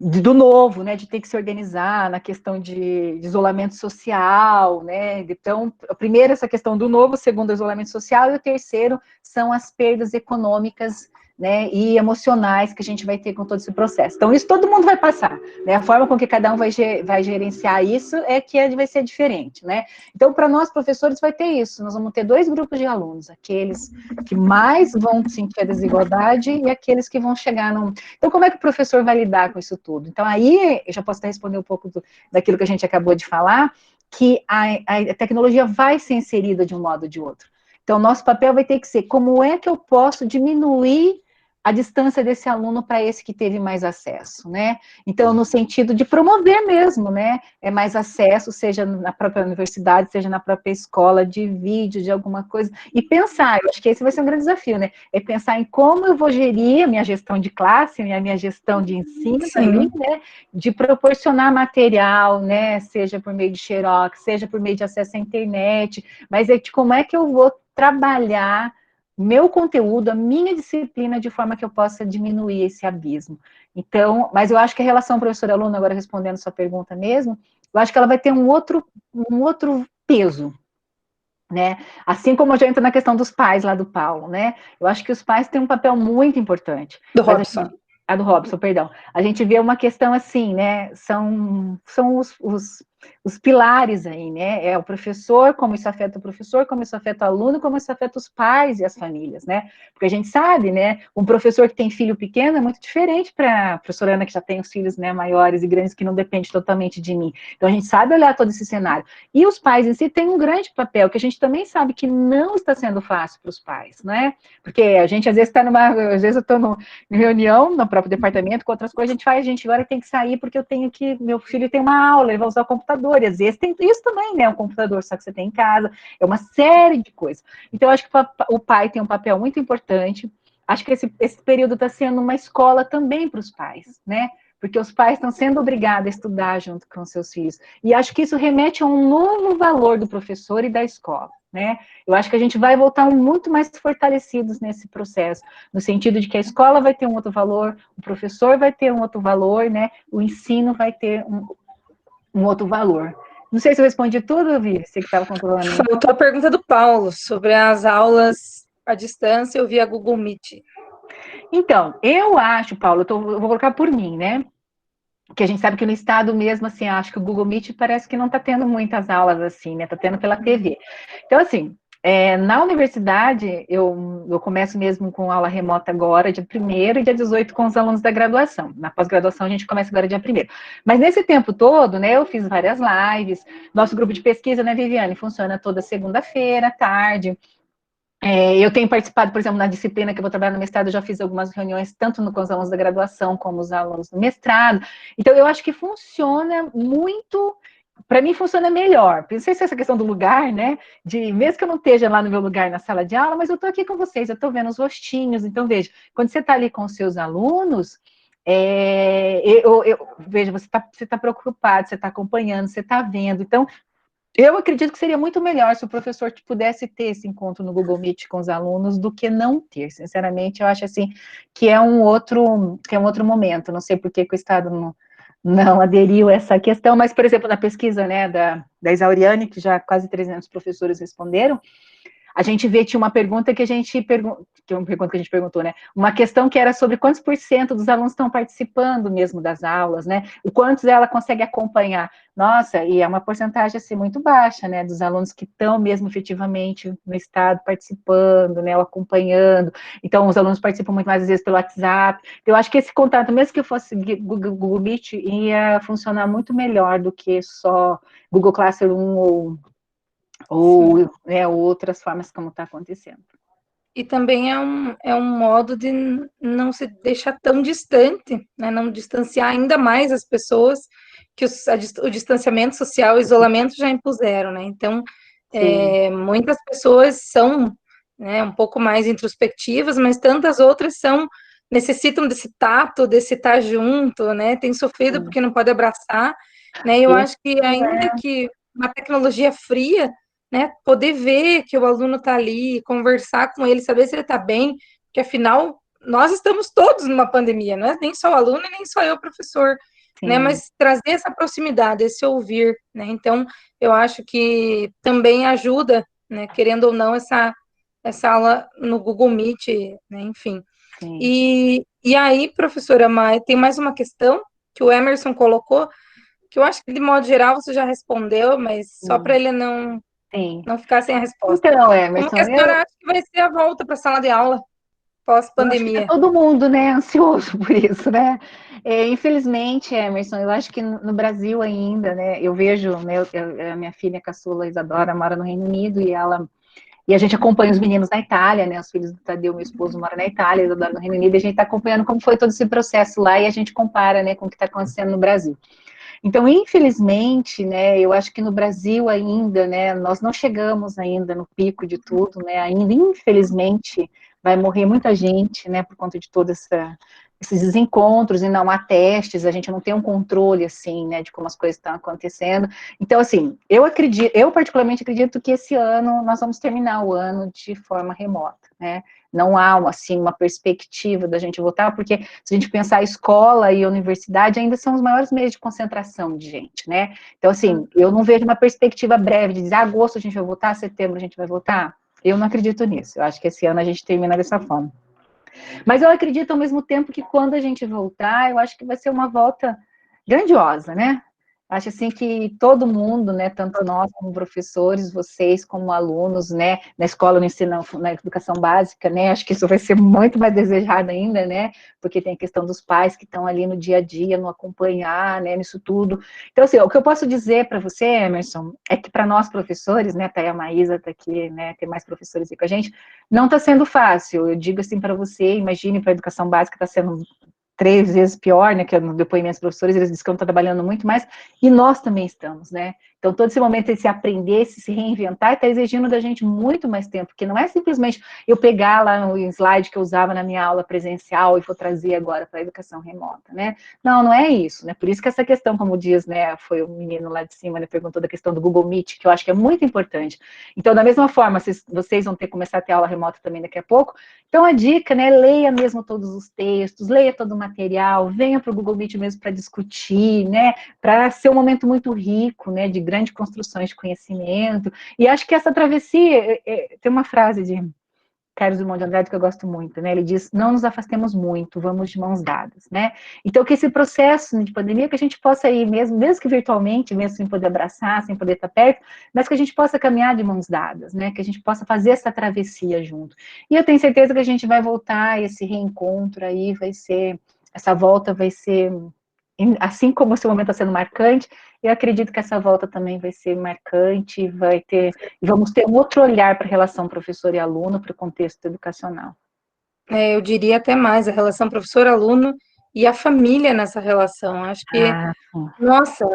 do novo, né, de ter que se organizar na questão de isolamento social, né, então, a primeira essa questão do novo, o segundo, o isolamento social, e o terceiro são as perdas econômicas, né, e emocionais que a gente vai ter com todo esse processo. Então, isso todo mundo vai passar, né, a forma com que cada um vai gerenciar isso é que vai ser diferente, né. Então, para nós, professores, vai ter isso, nós vamos ter 2 grupos de alunos, aqueles que mais vão sentir a desigualdade e aqueles que vão chegar num... Então, como é que o professor vai lidar com isso tudo? Então, aí, eu já posso até responder um pouco daquilo que a gente acabou de falar, que a tecnologia vai ser inserida de um modo ou de outro. Então, nosso papel vai ter que ser, como é que eu posso diminuir a distância desse aluno para esse que teve mais acesso, né? Então, no sentido de promover mesmo, né? Mais acesso, seja na própria universidade, seja na própria escola, de vídeo, de alguma coisa, e pensar, eu acho que esse vai ser um grande desafio, né? É pensar em como eu vou gerir a minha gestão de classe, a minha gestão de ensino, ali, né? De proporcionar material, né? Seja por meio de xerox, seja por meio de acesso à internet, mas de como é que eu vou trabalhar meu conteúdo, a minha disciplina, de forma que eu possa diminuir esse abismo. Então, mas eu acho que a relação professor-aluno, agora respondendo sua pergunta mesmo, eu acho que ela vai ter um outro peso, né? Assim como eu já entro na questão dos pais lá do Paulo, né? Eu acho que os pais têm um papel muito importante. Do Robson. Do Robson, perdão. A gente vê uma questão assim, né? São os pilares aí, né? É o professor, como isso afeta o professor, como isso afeta o aluno, como isso afeta os pais e as famílias, né? Porque a gente sabe, né? Um professor que tem filho pequeno é muito diferente para a professora Ana, que já tem os filhos, né, maiores e grandes, que não depende totalmente de mim. Então, a gente sabe olhar todo esse cenário. E os pais em si têm um grande papel, que a gente também sabe que não está sendo fácil para os pais, né? Porque a gente, às vezes, às vezes eu estou em reunião, no próprio departamento, com outras coisas, a gente agora tem que sair porque eu tenho que, meu filho tem uma aula, ele vai usar o computador, e às vezes tem isso também, né, um computador, só que você tem em casa, é uma série de coisas. Então, eu acho que o pai tem um papel muito importante, acho que esse período está sendo uma escola também para os pais, né, porque os pais estão sendo obrigados a estudar junto com seus filhos, e acho que isso remete a um novo valor do professor e da escola, né, eu acho que a gente vai voltar muito mais fortalecidos nesse processo, no sentido de que a escola vai ter um outro valor, o professor vai ter um outro valor, né, o ensino vai ter um outro valor. Não sei se eu respondi tudo, Vi, você que estava controlando. Faltou a pergunta do Paulo, sobre as aulas à distância ou via Google Meet. Então, eu acho, Paulo, eu vou colocar por mim, né? Que a gente sabe que no estado mesmo, assim, acho que o Google Meet parece que não está tendo muitas aulas assim, né? Está tendo pela TV. Então, assim, Na universidade, eu começo mesmo com aula remota agora, dia 1º e dia 18 com os alunos da graduação. Na pós-graduação, a gente começa agora dia 1º. Mas nesse tempo todo, né, eu fiz várias lives. Nosso grupo de pesquisa, né, Viviane, funciona toda segunda-feira, à tarde. Eu tenho participado, por exemplo, na disciplina que eu vou trabalhar no mestrado, eu já fiz algumas reuniões, tanto com os alunos da graduação, como os alunos do mestrado. Então, eu acho que funciona muito, para mim funciona melhor. Não sei se é essa questão do lugar, né? Mesmo que eu não esteja lá no meu lugar na sala de aula, mas eu estou aqui com vocês, eu estou vendo os rostinhos. Então, veja, quando você está ali com os seus alunos, veja, você tá preocupado, você está acompanhando, você está vendo. Então, eu acredito que seria muito melhor se o professor pudesse ter esse encontro no Google Meet com os alunos do que não ter. Sinceramente, eu acho assim que é um outro momento. Não sei por que o Estado não aderiu a essa questão, mas, por exemplo, na pesquisa, né, da Isauriane, que já quase 300 professores responderam, a gente vê, tinha uma pergunta que a gente perguntou, né? Uma questão que era sobre quantos por cento dos alunos estão participando mesmo das aulas, né? O quantos ela consegue acompanhar. Nossa, e é uma porcentagem, assim, muito baixa, né? Dos alunos que estão mesmo efetivamente no estado participando, né? Ou acompanhando. Então, os alunos participam muito mais, às vezes, pelo WhatsApp. Eu acho que esse contato, mesmo que fosse Google Meet, ia funcionar muito melhor do que só Google Classroom ou outras formas como está acontecendo. E também é um modo de não se deixar tão distante, né? Não distanciar ainda mais as pessoas que o distanciamento social, o isolamento já impuseram, né? Então, muitas pessoas são, né, um pouco mais introspectivas, mas tantas outras necessitam desse tato, desse estar junto, né? Tem sofrido porque não pode abraçar, né? Eu acho que ainda que uma tecnologia fria, né, poder ver que o aluno está ali, conversar com ele, saber se ele está bem, porque afinal nós estamos todos numa pandemia, não é nem só o aluno e nem só eu, professor, né, mas trazer essa proximidade, esse ouvir, né, então eu acho que também ajuda, né, querendo ou não, essa aula no Google Meet, né, enfim. E aí, professora Mai, tem mais uma questão que o Emerson colocou, que eu acho que de modo geral você já respondeu, mas só para ele não ficar sem a resposta. Então, Emerson, como que a senhora acha que vai ser a volta para a sala de aula pós-pandemia? Todo mundo, né, ansioso por isso, né? Infelizmente, Emerson, eu acho que no Brasil ainda, né, eu vejo, né, a minha filha caçula Isadora mora no Reino Unido e a gente acompanha os meninos na Itália, né, os filhos do Tadeu, meu esposo, moram na Itália, Isadora no Reino Unido, e a gente está acompanhando como foi todo esse processo lá e a gente compara, né, com o que está acontecendo no Brasil. Então, infelizmente, né, eu acho que no Brasil ainda, né, nós não chegamos ainda no pico de tudo, né, ainda, infelizmente, vai morrer muita gente, né, por conta de todos esses desencontros, e não há testes, a gente não tem um controle, assim, né, de como as coisas estão acontecendo. Então, assim, eu particularmente acredito que esse ano nós vamos terminar o ano de forma remota, né, não há, assim, uma perspectiva da gente voltar, porque se a gente pensar a escola e a universidade ainda são os maiores meios de concentração de gente, né? Então, assim, eu não vejo uma perspectiva breve de dizer, agosto a gente vai voltar, setembro a gente vai voltar. Eu não acredito nisso. Eu acho que esse ano a gente termina dessa forma. Mas eu acredito ao mesmo tempo que quando a gente voltar, eu acho que vai ser uma volta grandiosa, né? Acho assim que todo mundo, né, tanto nós como professores, vocês como alunos, né, na escola, no ensino, na educação básica, né, acho que isso vai ser muito mais desejado ainda, né, porque tem a questão dos pais que estão ali no dia a dia, no acompanhar, né, nisso tudo. Então, assim, o que eu posso dizer para você, Emerson, é que para nós professores, né, tá aí a Maísa tá aqui, né, tem mais professores aí com a gente, não está sendo fácil. Eu digo assim para você, imagine para a educação básica está sendo 3 vezes pior, né, que no depoimento dos professores, eles dizem que estão trabalhando muito mais, e nós também estamos, né, então todo esse momento de se aprender, se reinventar, está exigindo da gente muito mais tempo, porque não é simplesmente eu pegar lá o slide que eu usava na minha aula presencial e vou trazer agora para a educação remota, né, não é isso, né, por isso que essa questão, como diz, né, foi o menino lá de cima, né, perguntou da questão do Google Meet, que eu acho que é muito importante. Então, da mesma forma, vocês vão começar a ter aula remota também daqui a pouco, então a dica, né, leia mesmo todos os textos, leia todo o material, venha para o Google Meet mesmo para discutir, né, para ser um momento muito rico, né, de grandes construções de conhecimento, e acho que essa travessia, tem uma frase Carlos Drummond de Andrade, que eu gosto muito, né? Ele diz, não nos afastemos muito, vamos de mãos dadas, né? Então, que esse processo de pandemia, que a gente possa ir mesmo que virtualmente, mesmo sem poder abraçar, sem poder estar perto, mas que a gente possa caminhar de mãos dadas, né? Que a gente possa fazer essa travessia junto. E eu tenho certeza que a gente vai voltar, esse reencontro aí essa volta vai ser, assim como o seu momento está sendo marcante, eu acredito que essa volta também vai ser marcante, vamos ter um outro olhar para a relação professor e aluno, para o contexto educacional. Eu diria até mais, a relação professor-aluno e a família nessa relação. Acho que, nossa,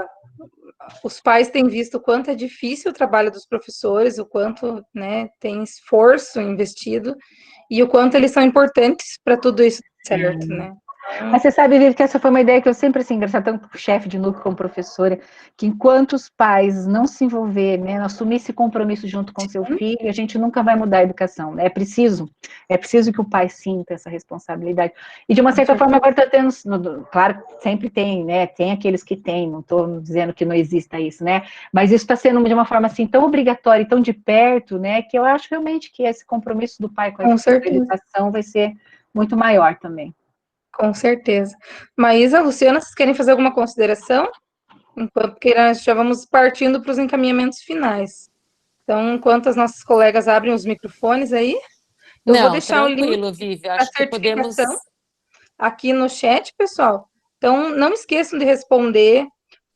os pais têm visto o quanto é difícil o trabalho dos professores, o quanto, né, tem esforço investido e o quanto eles são importantes para tudo isso dar certo, né? Mas você sabe, Vivi, que essa foi uma ideia que eu sempre, assim, engraçado, tanto como chefe de núcleo como professora, que enquanto os pais não se envolverem, né, assumir esse compromisso junto com seu filho, a gente nunca vai mudar a educação, né? É preciso que o pai sinta essa responsabilidade. E de uma certa forma, agora está tendo, claro, sempre tem, né? Tem aqueles que têm, não estou dizendo que não exista isso, né? Mas isso está sendo de uma forma assim tão obrigatória e tão de perto, né? Que eu acho realmente que esse compromisso do pai com a educação vai ser muito maior também. Com certeza. Maísa, Luciana, vocês querem fazer alguma consideração? Porque nós já vamos partindo para os encaminhamentos finais. Então, enquanto as nossas colegas abrem os microfones aí, eu vou deixar o link da certificação aqui no chat, pessoal. Então, não esqueçam de responder.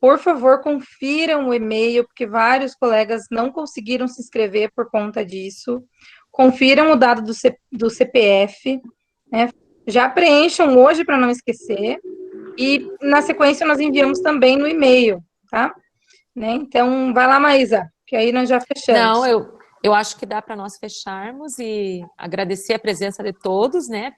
Por favor, confiram o e-mail, porque vários colegas não conseguiram se inscrever por conta disso. Confiram o dado do CPF, né? Já preencham hoje para não esquecer. E, na sequência, nós enviamos também no e-mail, tá? Né? Então, vai lá, Maísa, que aí nós já fechamos. Não, eu acho que dá para nós fecharmos e agradecer a presença de todos, né,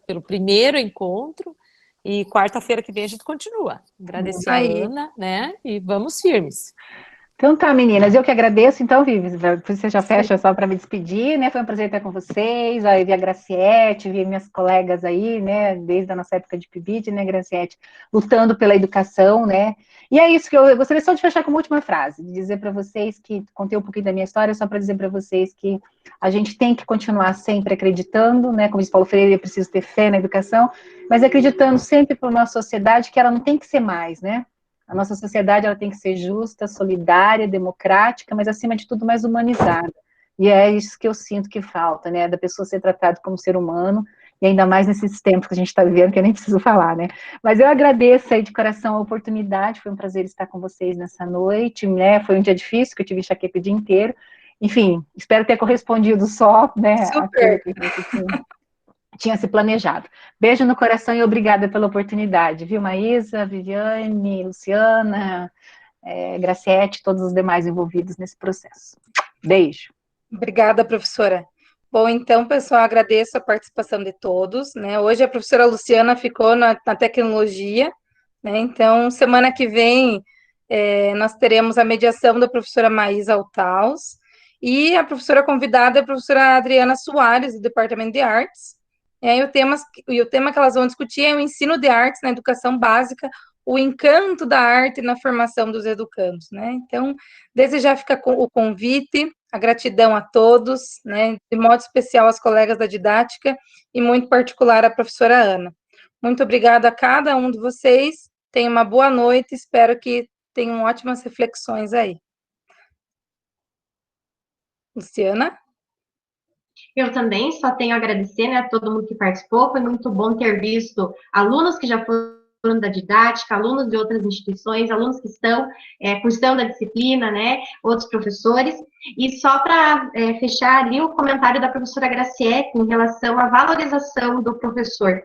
pelo primeiro encontro, e quarta-feira que vem a gente continua. Agradecer a Ana, né, e vamos firmes. Então tá, meninas, eu que agradeço, então, Vivi, você já fecha só para me despedir, né, foi um prazer estar com vocês, aí vi a Graciete, vi minhas colegas aí, né, desde a nossa época de PIBID, né, Graciete, lutando pela educação, né, e é isso que eu gostaria só de fechar com uma última frase, de dizer para vocês que, contei um pouquinho da minha história, só para dizer para vocês que a gente tem que continuar sempre acreditando, né, como disse Paulo Freire, é preciso ter fé na educação, mas acreditando sempre para uma sociedade que ela não tem que ser mais, né, a nossa sociedade ela tem que ser justa, solidária, democrática, mas acima de tudo mais humanizada. E é isso que eu sinto que falta, né? Da pessoa ser tratada como ser humano, e ainda mais nesses tempos que a gente está vivendo, que eu nem preciso falar, né? Mas eu agradeço aí de coração a oportunidade, foi um prazer estar com vocês nessa noite, né? Foi um dia difícil, que eu tive enxaqueca o dia inteiro. Enfim, espero ter correspondido só, né? Super. Aquilo que tinha se planejado. Beijo no coração e obrigada pela oportunidade, viu, Maísa, Viviane, Luciana, Graciete, todos os demais envolvidos nesse processo. Beijo. Obrigada, professora. Bom, então, pessoal, agradeço a participação de todos, né? Hoje a professora Luciana ficou na tecnologia, né? Então, semana que vem nós teremos a mediação da professora Maísa Altaus e a professora convidada é a professora Adriana Soares, do Departamento de Artes. E o tema que elas vão discutir é o ensino de artes na educação básica, o encanto da arte na formação dos educandos, né? Então, desde já fica o convite, a gratidão a todos, né? De modo especial às colegas da didática e muito particular à professora Ana. Muito obrigada a cada um de vocês, tenham uma boa noite, espero que tenham ótimas reflexões aí. Luciana? Eu também só tenho a agradecer, né, a todo mundo que participou. Foi muito bom ter visto alunos que já foram da didática, alunos de outras instituições, alunos que estão cursando a disciplina, né, outros professores. E só para fechar ali o comentário da professora Graciete em relação à valorização do professor.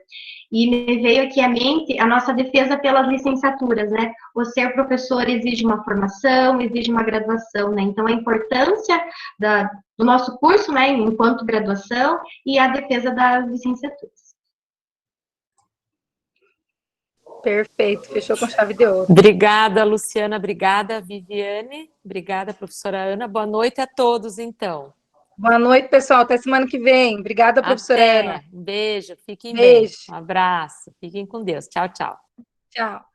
E me veio aqui à mente a nossa defesa pelas licenciaturas, né? O ser professor exige uma formação, exige uma graduação, né? Então, a importância do nosso curso, né, enquanto graduação, e a defesa das licenciaturas. Perfeito, fechou com chave de ouro. Obrigada, Luciana, obrigada, Viviane, obrigada, professora Ana. Boa noite a todos, então. Boa noite, pessoal. Até semana que vem. Obrigada, professora Ana. Um beijo, fiquem bem. Um abraço, fiquem com Deus. Tchau, tchau. Tchau.